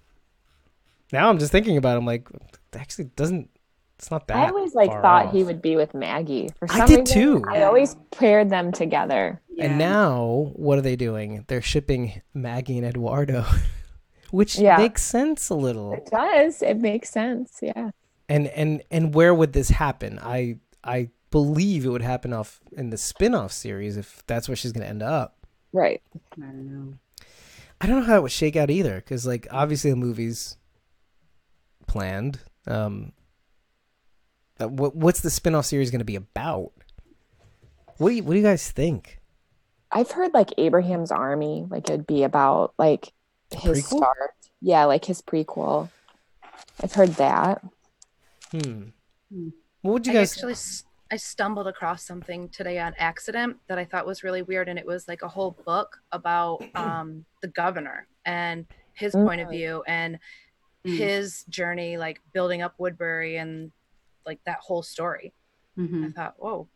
A: now I'm just thinking about it. I'm like, it actually doesn't. It's not that.
C: I always like
A: far
C: thought
A: off.
C: he would be with Maggie. For
A: I
C: some
A: did
C: reason,
A: too.
C: I always paired them together.
A: And now, what are they doing? They're shipping Maggie and Eduardo, which makes sense a little.
C: It does. It makes sense. Yeah.
A: And where would this happen? I believe it would happen off in the spin-off series if that's where she's going to end up.
C: Right.
D: I don't know.
A: I don't know how it would shake out either, because like obviously the movie's planned. What's the spin-off series going to be about? What do you guys think?
C: I've heard like Abraham's Army, like it'd be about like his
A: prequel?
C: start. Yeah, like his prequel. I've heard that.
A: What would you guys?
B: I stumbled across something today on accident that I thought was really weird, and it was like a whole book about the governor and his point of view and his journey, like building up Woodbury and like that whole story. I thought, whoa,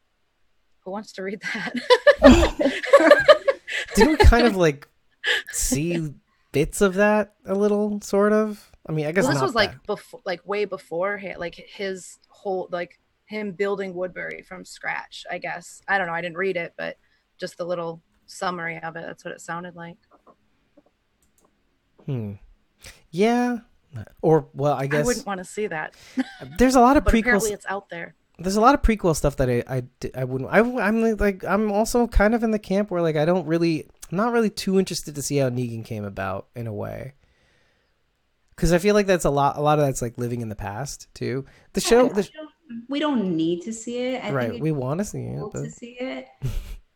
B: who wants to read that?
A: Didn't we kind of like see bits of that a little, sort of? I mean, I guess
B: this
A: not
B: was like
A: that.
B: before, like way before, like his whole, like him building Woodbury from scratch. I guess I don't know. I didn't read it, but just the little summary of it. That's what it sounded like.
A: Yeah. Or well, I guess
B: I wouldn't want to see that.
A: There's a lot of
B: but
A: prequels.
B: Apparently, it's out there.
A: There's a lot of prequel stuff that I wouldn't. I'm also kind of in the camp where like I'm not really too interested to see how Negan came about in a way. Because I feel like that's a lot of that's like living in the past too. The show,
D: we don't need to see it. I think
A: we want to see it.
D: To see it,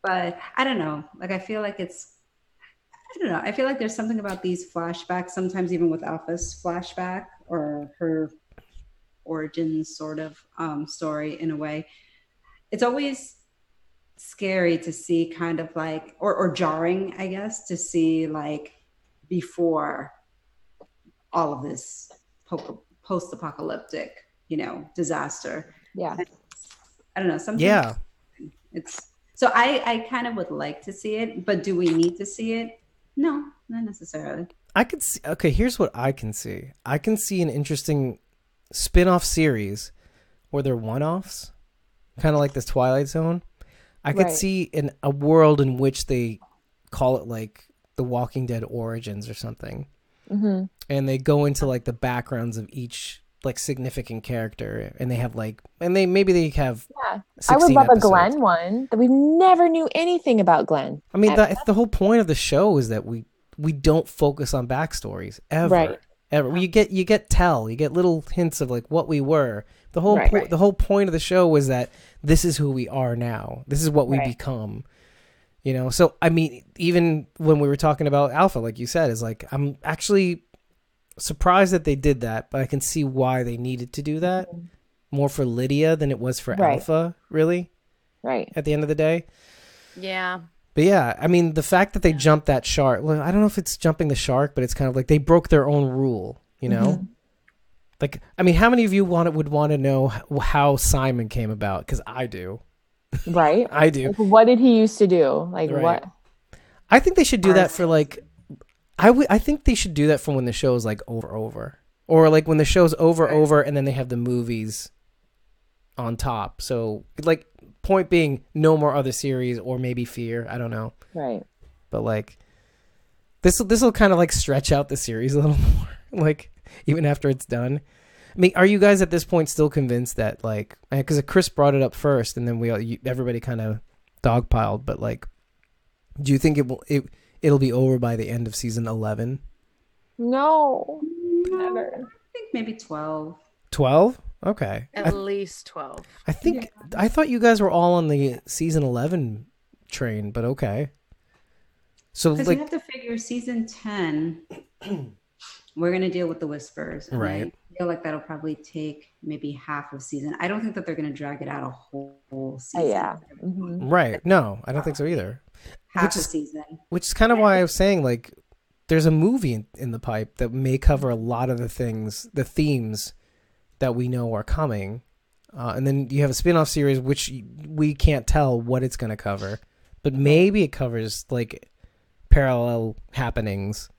D: but I don't know. Like I feel like I don't know. I feel like there's something about these flashbacks, sometimes even with Alpha's flashback or her origins sort of story in a way. It's always scary to see kind of like, or jarring, I guess, to see like before all of this post-apocalyptic, disaster.
C: Yeah.
D: I don't know. Something. It's so I kind of would like to see it, but do we need to see it? No, not necessarily.
A: I could see. Okay, here's what I can see. I can see an interesting spin-off series where they're one-offs, kind of like this Twilight Zone. I could see a world in which they call it like the Walking Dead Origins or something. And they go into like the backgrounds of each like significant character, and they have like, maybe they have. Yeah,
C: I would love
A: episodes.
C: A Glenn one that we never knew anything about Glenn.
A: I mean, the whole point of the show is that we don't focus on backstories ever.
C: Right.
A: Ever. You get little hints of like what we were. The whole point of the show was that this is who we are now. This is what we become. So I mean, even when we were talking about Alpha, like you said, is like I'm actually surprised that they did that, but I can see why they needed to do that more for Lydia than it was for Alpha, really.
C: Right.
A: At the end of the day.
B: Yeah.
A: But yeah, I mean, the fact that they jumped that shark, well, I don't know if it's jumping the shark, but it's kind of like they broke their own rule, Like, I mean, how many of you would want to know how Simon came about? Because I do.
C: Right.
A: I do.
C: Like, what did he used to do? Like what?
A: I think they should do that for like, I think they should do that for when the show is like over, or like when the show's over, and then they have the movies on top. So like, point being, no more other series, or maybe Fear. I don't know.
C: Right.
A: But like, this will kind of like stretch out the series a little more, like even after it's done. I mean, are you guys at this point still convinced that like, because Chris brought it up first, and then everybody kind of dogpiled, but like, do you think it'll be over by the end of season 11?
C: No, never.
D: I think maybe 12.
A: 12? Okay.
B: At least 12.
A: I think I thought you guys were all on the season 11 train, but okay. So
D: because
A: like,
D: you have to figure season 10, we're gonna deal with the Whispers,
A: right?
D: I feel like that'll probably take maybe half of season. I don't think that they're gonna drag it out a whole season.
C: Yeah.
A: Right. No, I don't think so either.
D: Half a season.
A: Which is kind of why I was saying like, there's a movie in the pipe that may cover a lot of the themes that we know are coming. And then you have a spin-off series, which we can't tell what it's going to cover, but maybe it covers like parallel happenings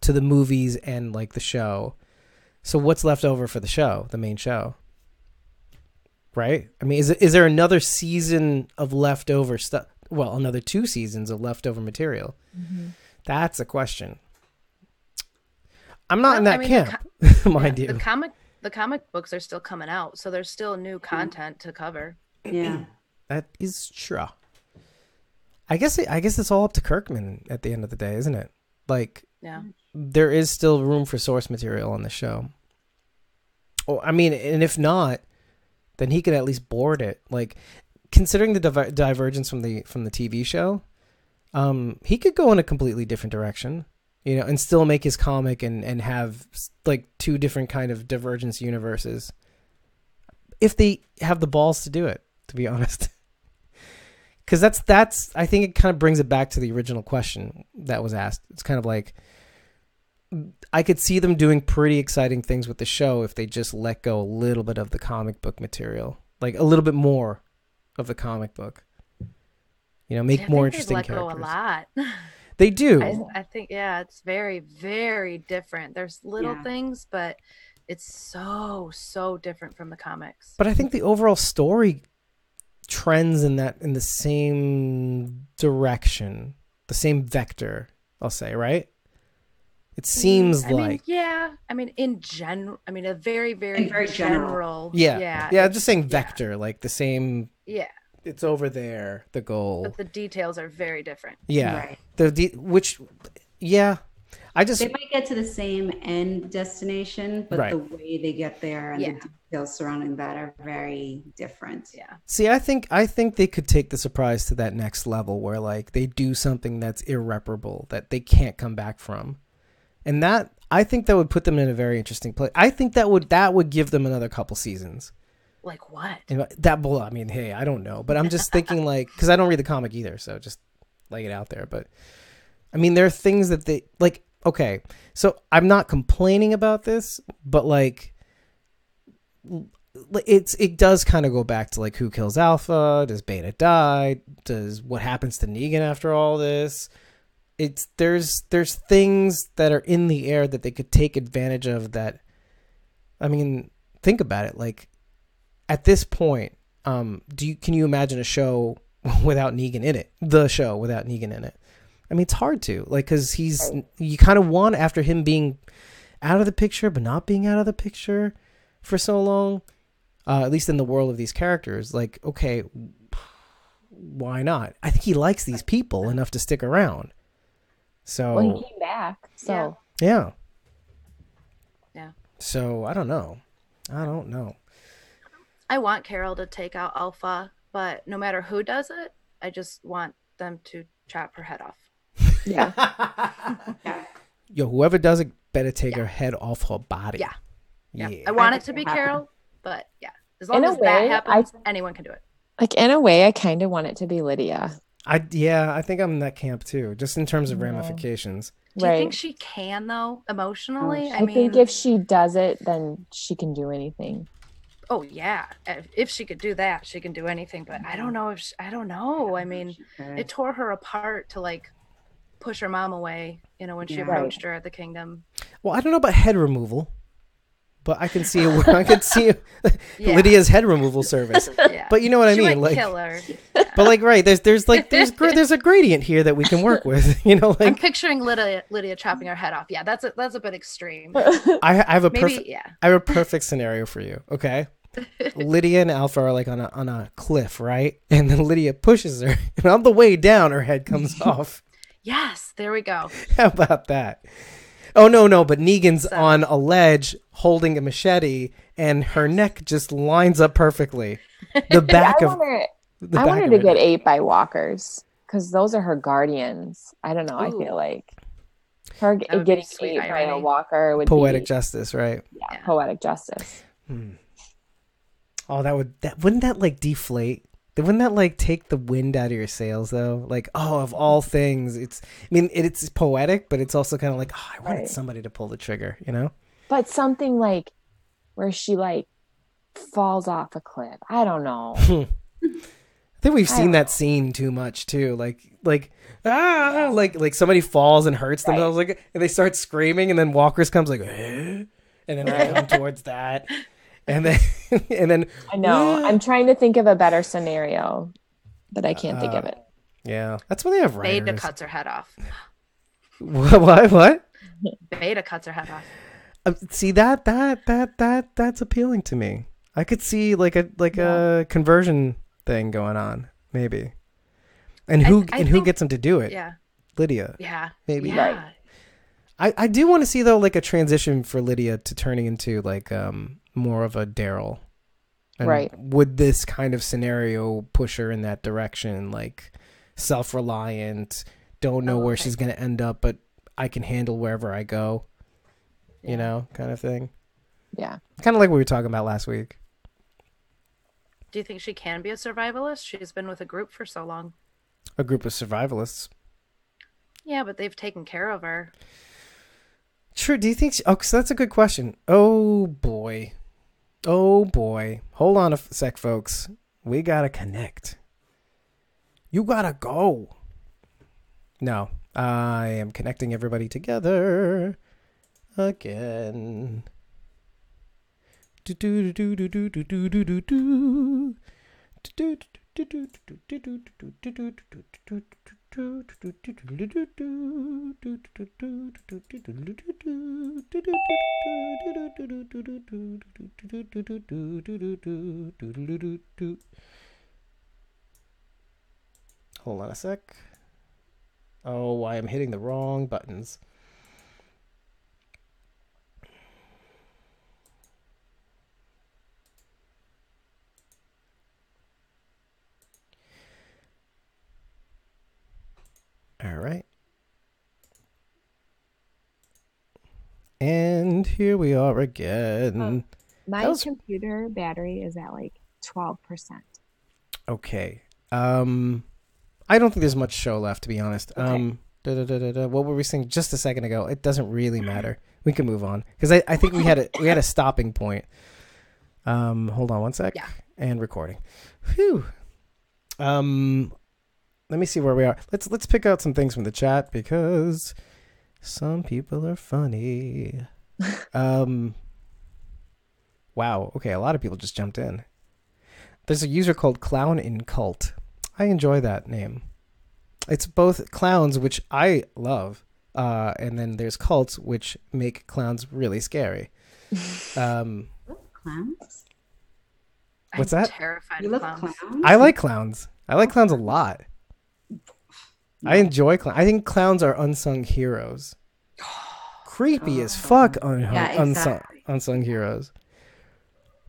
A: to the movies and like the show. So what's left over for the show, the main show? Right? I mean, is there another season of leftover stuff? Well, another 2 seasons of leftover material. That's a question. I'm not in that camp, mind you.
B: The comic books are still coming out, so there's still new content to cover.
D: Yeah.
A: That is true. I guess it's all up to Kirkman at the end of the day, isn't it? Like,
B: Yeah.
A: there is still room for source material on the show. Oh, I mean, and if not, then he could at least board it. Like, considering the divergence from the TV show, he could go in a completely different direction, you know, and still make his comic and have like two different kind of divergence universes, if they have the balls to do it. To be honest, because that's I think it kind of brings it back to the original question that was asked. It's kind of like, I could see them doing pretty exciting things with the show if they just let go a little bit of the comic book material, like a little bit more of the comic book. You know, make more interesting characters.
B: They let go a lot.
A: They do.
B: I think, yeah, it's very, very different. There's little things, but it's so different from the comics.
A: But I think the overall story trends in the same direction, the same vector, I'll say, right? It seems
B: in general, a very, very general.
A: Yeah. Just saying vector, like the same.
B: Yeah.
A: It's over there, the goal.
B: But the details are very different.
A: Yeah.
B: Right.
D: They might get to the same end destination, but the way they get there and the details surrounding that are very different.
B: Yeah.
A: See, I think they could take the surprise to that next level where like they do something that's irreparable that they can't come back from. And that, I think that would put them in a very interesting place. I think that would give them another couple seasons.
B: Like what?
A: And I mean, hey, I don't know, but I'm just thinking like, because I don't read the comic either, so just lay it out there. But I mean, there are things that they like. Okay, so I'm not complaining about this, but like, it does kind of go back to like, who kills Alpha? Does Beta die? What happens to Negan after all this? There's things that are in the air that they could take advantage of. That, I mean, think about it. Like, at this point, can you imagine a show without Negan in it? The show without Negan in it? I mean, it's hard to, like, because you kind of want, after him being out of the picture, but not being out of the picture for so long, at least in the world of these characters, like, okay, why not? I think he likes these people enough to stick around. So,
C: well, he came back. So,
A: yeah.
B: So,
A: I don't know.
B: I want Carol to take out Alpha, but no matter who does it, I just want them to chop her head off.
C: Yeah.
A: Yo, whoever does it better take her head off her body.
B: Yeah. I want it to be Carol, but as long as that happens, anyone can do it.
C: Like, in a way, I kind of want it to be Lydia.
A: I think I'm in that camp too, just in terms of ramifications.
B: Do you think she can, though, emotionally?
C: I think if she does it, then she can do anything.
B: Oh yeah, if she could do that, she can do anything. But I don't know I don't know. I mean, it tore her apart to like push her mom away. You know, when she approached her at the kingdom. Well,
A: I don't know about head removal, but I can see Lydia's head removal service. But you know what I mean, like
B: kill her.
A: But like, right, there's a gradient here that we can work with. You know, like
B: I'm picturing Lydia chopping her head off. Yeah, that's a bit extreme.
A: I have a perfect scenario for you. Okay. Lydia and Alpha are like on a cliff, right? And then Lydia pushes her, and on the way down, her head comes off.
B: Yes, there we go.
A: How about that? Oh no! But Negan's on a ledge holding a machete, and her neck just lines up perfectly. The back of.
C: I want her to get ate by walkers because those are her guardians. I don't know. I feel like her getting ate by a walker would
A: poetic justice, right?
C: Yeah, poetic justice.
A: Oh, wouldn't that like deflate? Wouldn't that like take the wind out of your sails though? Like, oh, of all things, it's poetic, but it's also kind of like, oh, I wanted somebody to pull the trigger, you know?
C: But something like where she like falls off a cliff. I don't know.
A: I think we've seen that scene too much too. Like somebody falls and hurts themselves, like, and they start screaming, and then Walker's comes like, and then they come towards that. And then
C: I know. I'm trying to think of a better scenario, but I can't think of it.
A: Yeah, that's when they have writers.
B: Maida cuts her head off.
A: What?
B: Beta cuts her head off.
A: See that's appealing to me. I could see like a conversion thing going on, maybe. And who gets him to do it?
B: Yeah.
A: Lydia.
B: Yeah.
A: Maybe.
B: Yeah.
A: I do want to see though like a transition for Lydia to turning into like more of a Daryl. And
C: right.
A: would this kind of scenario push her in that direction, like self-reliant, don't know where she's going to end up, but I can handle wherever I go, you know, kind of thing.
C: Yeah.
A: Kind of like what we were talking about last week.
B: Do you think she can be a survivalist? She's been with a group for so long.
A: A group of survivalists.
B: Yeah, but they've taken care of her.
A: True. Do you think so that's a good question. Oh boy. Hold on a sec, folks. We gotta connect. You gotta go. No, I am connecting everybody together again. Hold on a sec. Oh, I am hitting the wrong buttons. All right. And here we are again.
C: My computer battery is at like 12%.
A: Okay. I don't think there's much show left, to be honest.
C: Okay.
A: What were we saying just a second ago? It doesn't really matter. We can move on because I think we had a stopping point. Hold on one sec.
B: Yeah.
A: And recording. Whew. Let me see where we are. Let's pick out some things from the chat because some people are funny. Wow. Okay, a lot of people just jumped in. There's a user called Clown in Cult. I enjoy that name. It's both clowns, which I love, and then there's cults, which make clowns really scary.
D: Clowns?
A: What's
B: I'm
A: that?
B: Terrified
D: You
B: of
D: love
B: clowns.
D: clowns?
A: I like clowns. I like clowns a lot. I enjoy clowns. I think clowns are unsung heroes. Creepy as fuck unsung heroes.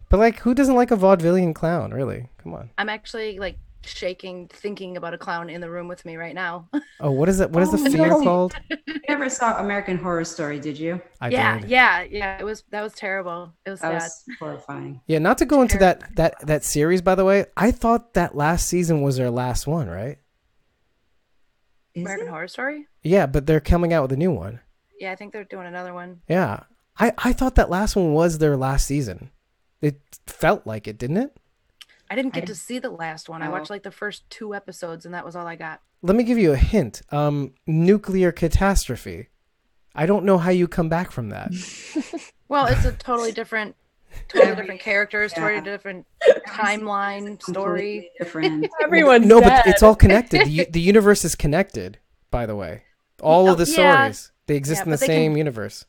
A: But like, who doesn't like a vaudevillian clown? Really? Come on.
B: I'm actually like shaking thinking about a clown in the room with me right now.
A: Oh, what is that? What is the fear called?
D: You never saw American Horror Story, did you?
A: I
B: yeah,
A: did.
B: yeah. That was terrible. It was
D: That
B: sad.
D: was horrifying.
A: Yeah, not to go into that series, by the way. I thought that last season was their last one, right?
D: Is
B: American
D: it?
B: Horror Story?
A: Yeah, but they're coming out with a new one.
B: Yeah, I think they're doing another one.
A: Yeah. I thought that last one was their last season. It felt like it, didn't it?
B: I didn't get to see the last one. I
D: Oh.
B: watched like the first 2 episodes and that was all I got.
A: Let me give you a hint. Nuclear catastrophe. I don't know how you come back from that.
B: Well, it's a totally different characters, totally different timeline, story.
D: Completely different.
C: Everyone's
A: No,
C: dead.
A: but it's all connected. The universe is connected, by the way. All of the stories, they exist in the same universe.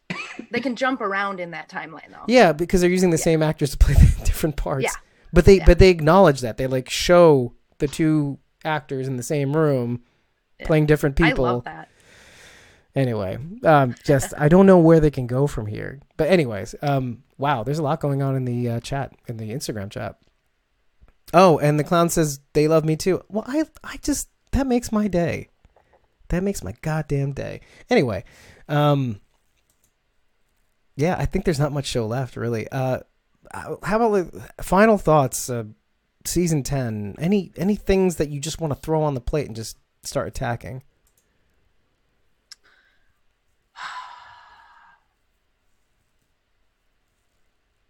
B: They can jump around in that timeline though.
A: Yeah, because they're using the same actors to play the different parts.
B: Yeah.
A: But they acknowledge that. They like show the two actors in the same room playing different people.
B: I love that.
A: Anyway, just I don't know where they can go from here. But anyways, wow, there's a lot going on in the chat, in the Instagram chat. Oh, and the clown says they love me too. Well, I just that makes my day. That makes my goddamn day. Anyway, yeah, I think there's not much show left, really. How about like, final thoughts? Season 10. Any things that you just want to throw on the plate and just start attacking?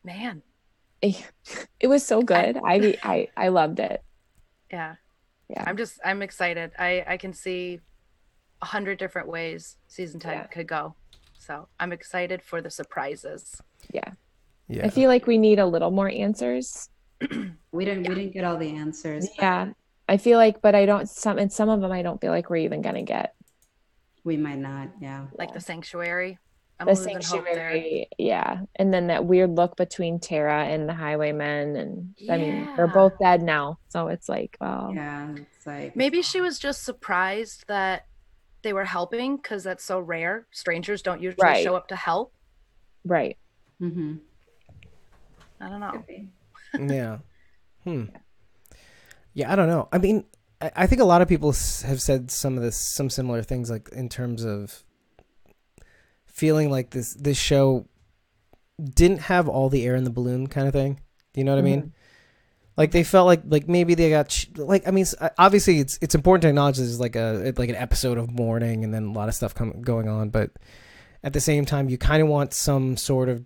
B: Man.
C: It was so good. I loved it.
B: Yeah.
C: Yeah.
B: I'm excited. I can see 100 different ways season 10 could go. So I'm excited for the surprises.
C: Yeah.
A: Yeah.
C: I feel like we need a little more answers.
D: We didn't get all the answers.
C: Yeah. I feel like, but I don't, some of them I don't feel like we're even going to get.
D: We might not, yeah.
B: Like the sanctuary. I'm
C: The
B: losing hope there.
C: and then that weird look between Tara and the highwaymen, and I mean they're
B: Yeah.
C: both dead now, so it's like, well,
D: Yeah, it's like
B: Maybe she was just surprised that they were helping because that's so rare. Strangers don't usually
C: Right.
B: show up to help.
C: right.
D: mm-hmm.
B: I don't know.
A: Yeah. Yeah, I don't know. I mean, I think a lot of people have said some similar things, like in terms of feeling like this show didn't have all the air in the balloon kind of thing. Do you know what I mean? Like they felt like maybe they got like, I mean, obviously it's important to acknowledge this is like an episode of mourning and then a lot of stuff going on, but at the same time you kind of want some sort of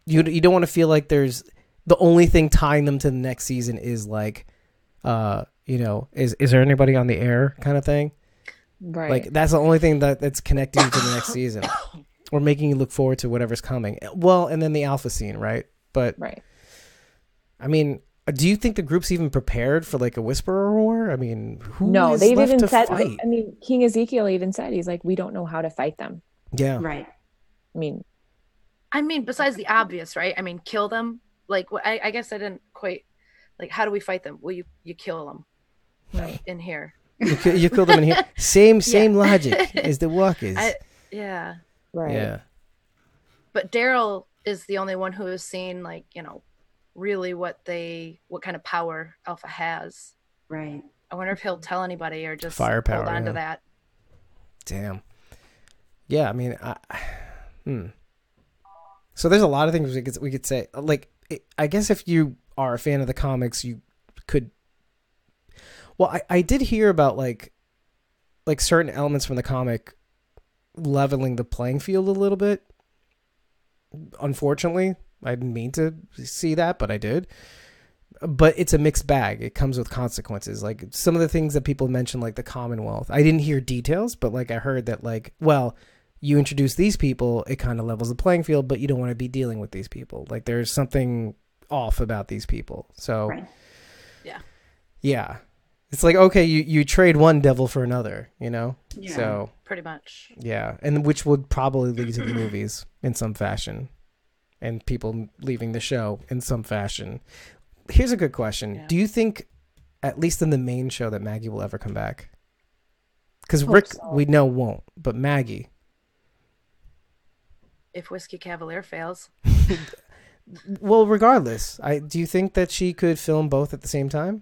A: you don't want to feel like there's the only thing tying them to the next season is like is there anybody on the air kind of thing,
C: Right.
A: like that's the only thing that's connecting you to the next season or making you look forward to whatever's coming. Well, and then the alpha scene, right? But
C: Right.
A: I mean, do you think the group's even prepared for like a Whisperer war? I mean, who
C: No,
A: is
C: they've
A: left
C: even
A: to
C: said,
A: fight?
C: I mean, King Ezekiel even said, he's like, we don't know how to fight them.
A: Yeah.
D: Right.
C: I mean,
B: Besides the obvious, right? I mean, kill them. Like, I guess I didn't quite, like, how do we fight them? Well, you kill them
C: right.
B: in here.
A: You killed them in here. Same logic as the walkers.
B: Yeah.
C: Right.
A: Yeah.
B: But Daryl is the only one who has seen, like, really what kind of power Alpha has.
D: Right.
B: I wonder if he'll tell anybody or just
A: Firepower,
B: hold on
A: yeah.
B: to that.
A: Damn. Yeah, I mean, So there's a lot of things we could say. Like, I guess if you are a fan of the comics, you could. Well, I did hear about like certain elements from the comic leveling the playing field a little bit. Unfortunately, I didn't mean to see that, but I did. But it's a mixed bag. It comes with consequences. Like some of the things that people mentioned, like the Commonwealth. I didn't hear details, but like I heard that like, well, you introduce these people, it kind of levels the playing field, but you don't want to be dealing with these people. Like there's something off about these people. So
D: Right.
B: Yeah.
A: It's like, okay, you trade one devil for another,
D: Yeah.
A: So
B: Pretty much.
A: yeah, and which would probably lead to the movies in some fashion and people leaving the show in some fashion. Here's a good question.
B: Yeah.
A: Do you think, at least in the main show, that Maggie will ever come back? Because
C: Hope
A: Rick,
C: so.
A: we know, won't, but Maggie.
B: If Whiskey Cavalier fails.
A: Well, regardless, do you think that she could film both at the same time?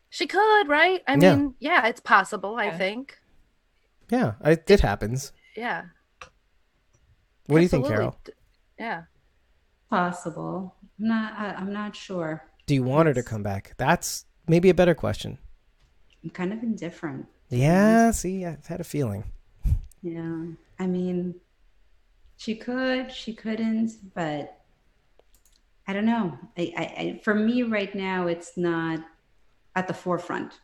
B: She could, right? I
A: Yeah.
B: mean, yeah, it's possible, I
C: Yeah.
B: think.
A: Yeah, it happens.
B: Yeah.
A: What do you think,
B: Absolutely.
A: Carol?
B: Yeah.
D: Possible. I'm not sure.
A: Do you want her to come back? That's maybe a better question.
D: I'm kind of indifferent.
A: Yeah, see, I had a feeling.
D: Yeah. I mean, she could, she couldn't, but I don't know. For me right now, it's not at the forefront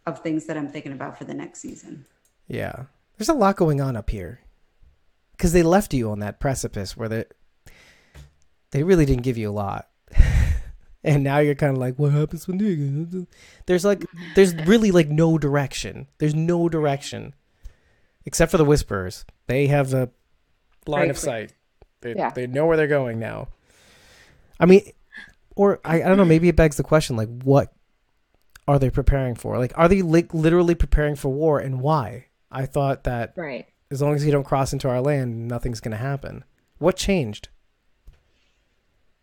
D: of things that I'm thinking about for the next season.
A: Yeah. There's a lot going on up here. Because they left you on that precipice where they really didn't give you a lot. And now you're kind of like, what happens with Negan? There's really like no direction. There's no direction. Except for the Whisperers. They have a line of sight. They know where they're going now. I mean, or I don't know, maybe it begs the question, like, what are they preparing for? Like, are they literally preparing for war, and why? I thought that
C: Right.
A: as long as you don't cross into our land, nothing's going to happen. What changed?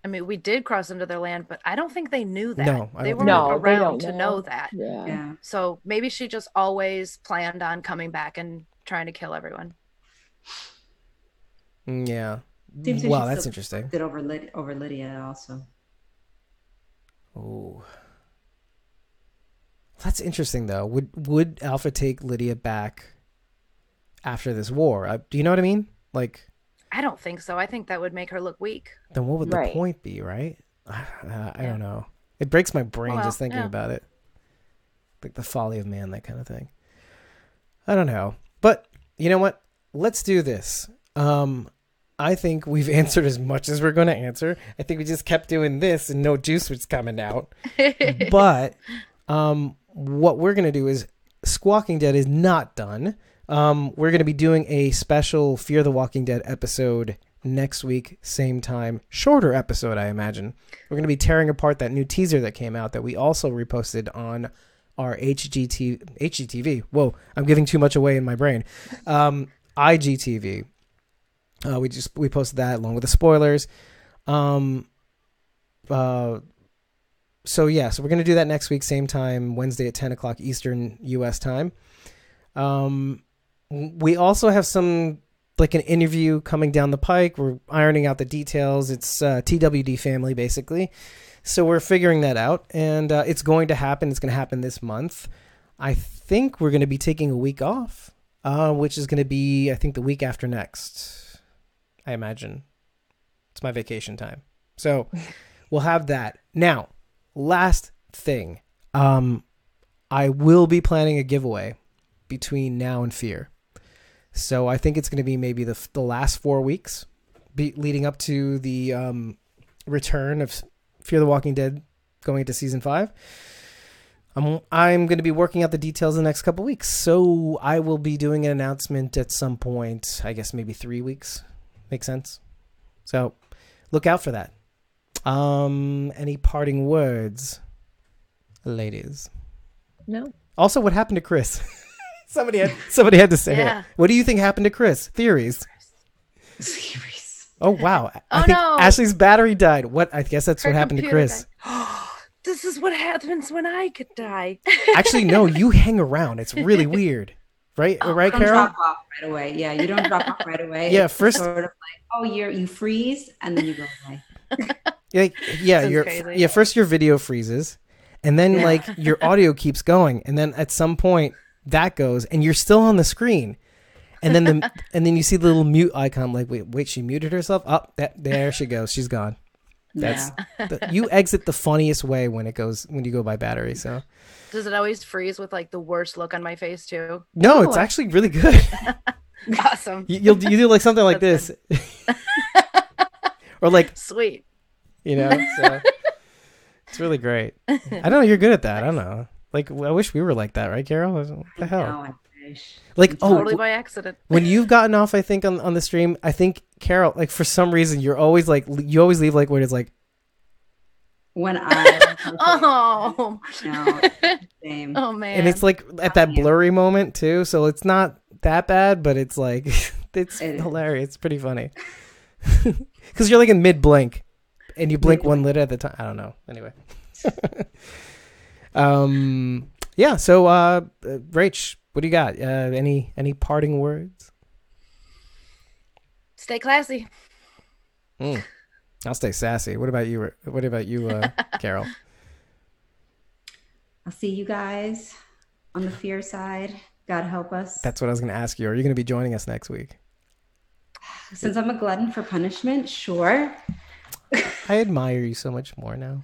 B: I mean, we did cross into their land, but I don't think they knew that.
A: No, I
B: they
A: don't
B: weren't
A: think
C: they did.
B: around
C: No, they
B: to
C: don't
B: know
C: know.
B: that.
C: Yeah.
D: Yeah.
B: So maybe she just always planned on coming back and trying to kill everyone.
A: Yeah.
D: Seems like
A: Wow,
D: she
A: that's
D: still
A: interesting.
D: did over Lydia also.
A: Oh, that's interesting though. Would Alpha take Lydia back after this war? Do you know what I mean? Like,
B: I don't think so. I think that would make her look weak.
A: then what would the
C: Right.
A: point be, right? I don't know. It breaks my brain
B: Well,
A: just thinking
B: yeah.
A: about it. Like the folly of man, that kind of thing. I don't know. But you know what? Let's do this. I think we've answered as much as we're going to answer. I think we just kept doing this and no juice was coming out. But what we're going to do is Squawking Dead is not done. We're going to be doing a special Fear the Walking Dead episode next week, same time. Shorter episode, I imagine. We're going to be tearing apart that new teaser that came out that we also reposted on our HGTV. Whoa, I'm giving too much away in my brain. IGTV. We posted that along with the spoilers. So we're going to do that next week, same time, Wednesday at 10 o'clock Eastern US time. We also have an interview coming down the pike. We're ironing out the details. It's TWD family, basically. So we're figuring that out, and it's going to happen. It's going to happen this month. I think we're going to be taking a week off, which is going to be, I think, the week after next. I imagine. It's my vacation time. So we'll have that. Now, last thing. I will be planning a giveaway between now and Fear. So I think it's going to be maybe the last 4 weeks leading up to the return of Fear the Walking Dead going into season 5. I'm going to be working out the details in the next couple weeks. So I will be doing an announcement at some point, I guess maybe 3 weeks. Makes sense? So look out for that. Any parting words, ladies?
C: No.
A: Also, what happened to Chris? Somebody had to say it. What do you think happened to Chris? Theories. Oh wow! I think Ashley's battery died. What? I guess that's what happened to Chris.
B: This is what happens when I could die.
A: Actually, no. You hang around. It's really weird, right? Right,
D: Don't
A: Carol?
D: drop off right away. Yeah, you don't drop off right away.
A: Yeah,
D: it's
A: first
D: sort of like, you freeze and then you go away.
A: First your video freezes, and then your audio keeps going, and then at some point that goes, and you're still on the screen, and then you see the little mute icon. Like, wait, she muted herself. Oh, there she goes. She's gone. That's you exit the funniest way when you go by battery. So
B: does it always freeze with the worst look on my face too?
A: No, it's actually really good.
B: Awesome.
A: You do something like this, or
B: sweet.
A: So it's really great. I don't know. You're good at that. I don't know. I wish we were like that, right, Carol? What the hell?
D: I wish.
B: Totally by accident.
A: When you've gotten off, I think on the stream, I think Carol, for some reason, you're always you always leave where it's
D: when I.
B: Oh.
D: No. Same.
B: Oh man.
A: And it's at that blurry moment too, so it's not that bad, but it's it's hilarious. It's pretty funny because you're in mid blink, and you blink one lid at the time. I don't know. Anyway. So Rach, what do you got? Any parting words?
B: Stay classy.
A: I'll stay sassy. What about you, Carol?
D: I'll see you guys on the Fear side. God help us.
A: That's what I was going to ask you. Are you going to be joining us next week?
D: Since I'm a glutton for punishment, sure.
A: I admire you so much more now.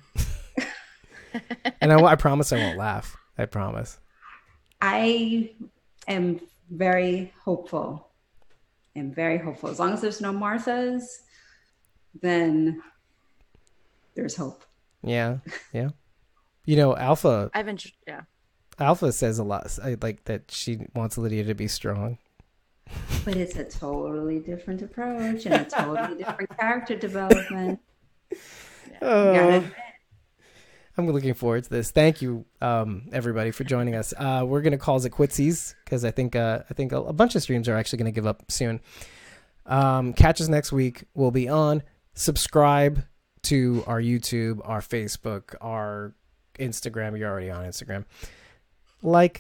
A: And I promise I won't laugh. I promise.
D: I am very hopeful. As long as there's no Marthas, then there's hope.
A: Yeah. Alpha. Alpha says a lot. That she wants Lydia to be strong.
D: But it's a totally different approach and a totally different character development.
A: I'm looking forward to this. Thank you, everybody, for joining us. We're gonna call it quitsies because I think a bunch of streams are actually gonna give up soon. Catch us next week. We'll be on. Subscribe to our YouTube, our Facebook, our Instagram. You're already on Instagram.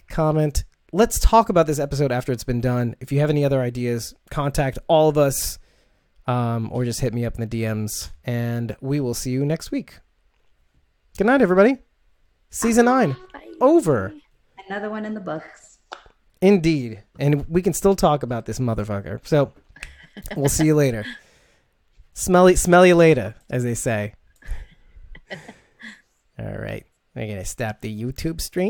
A: Comment. Let's talk about this episode after it's been done. If you have any other ideas, contact all of us, or just hit me up in the DMs, and we will see you next week. Good night, everybody. Season 9 over.
D: Another one in the books.
A: Indeed. And we can still talk about this motherfucker. So we'll see you later. Smell you later, as they say. All right. We're going to stop the YouTube stream.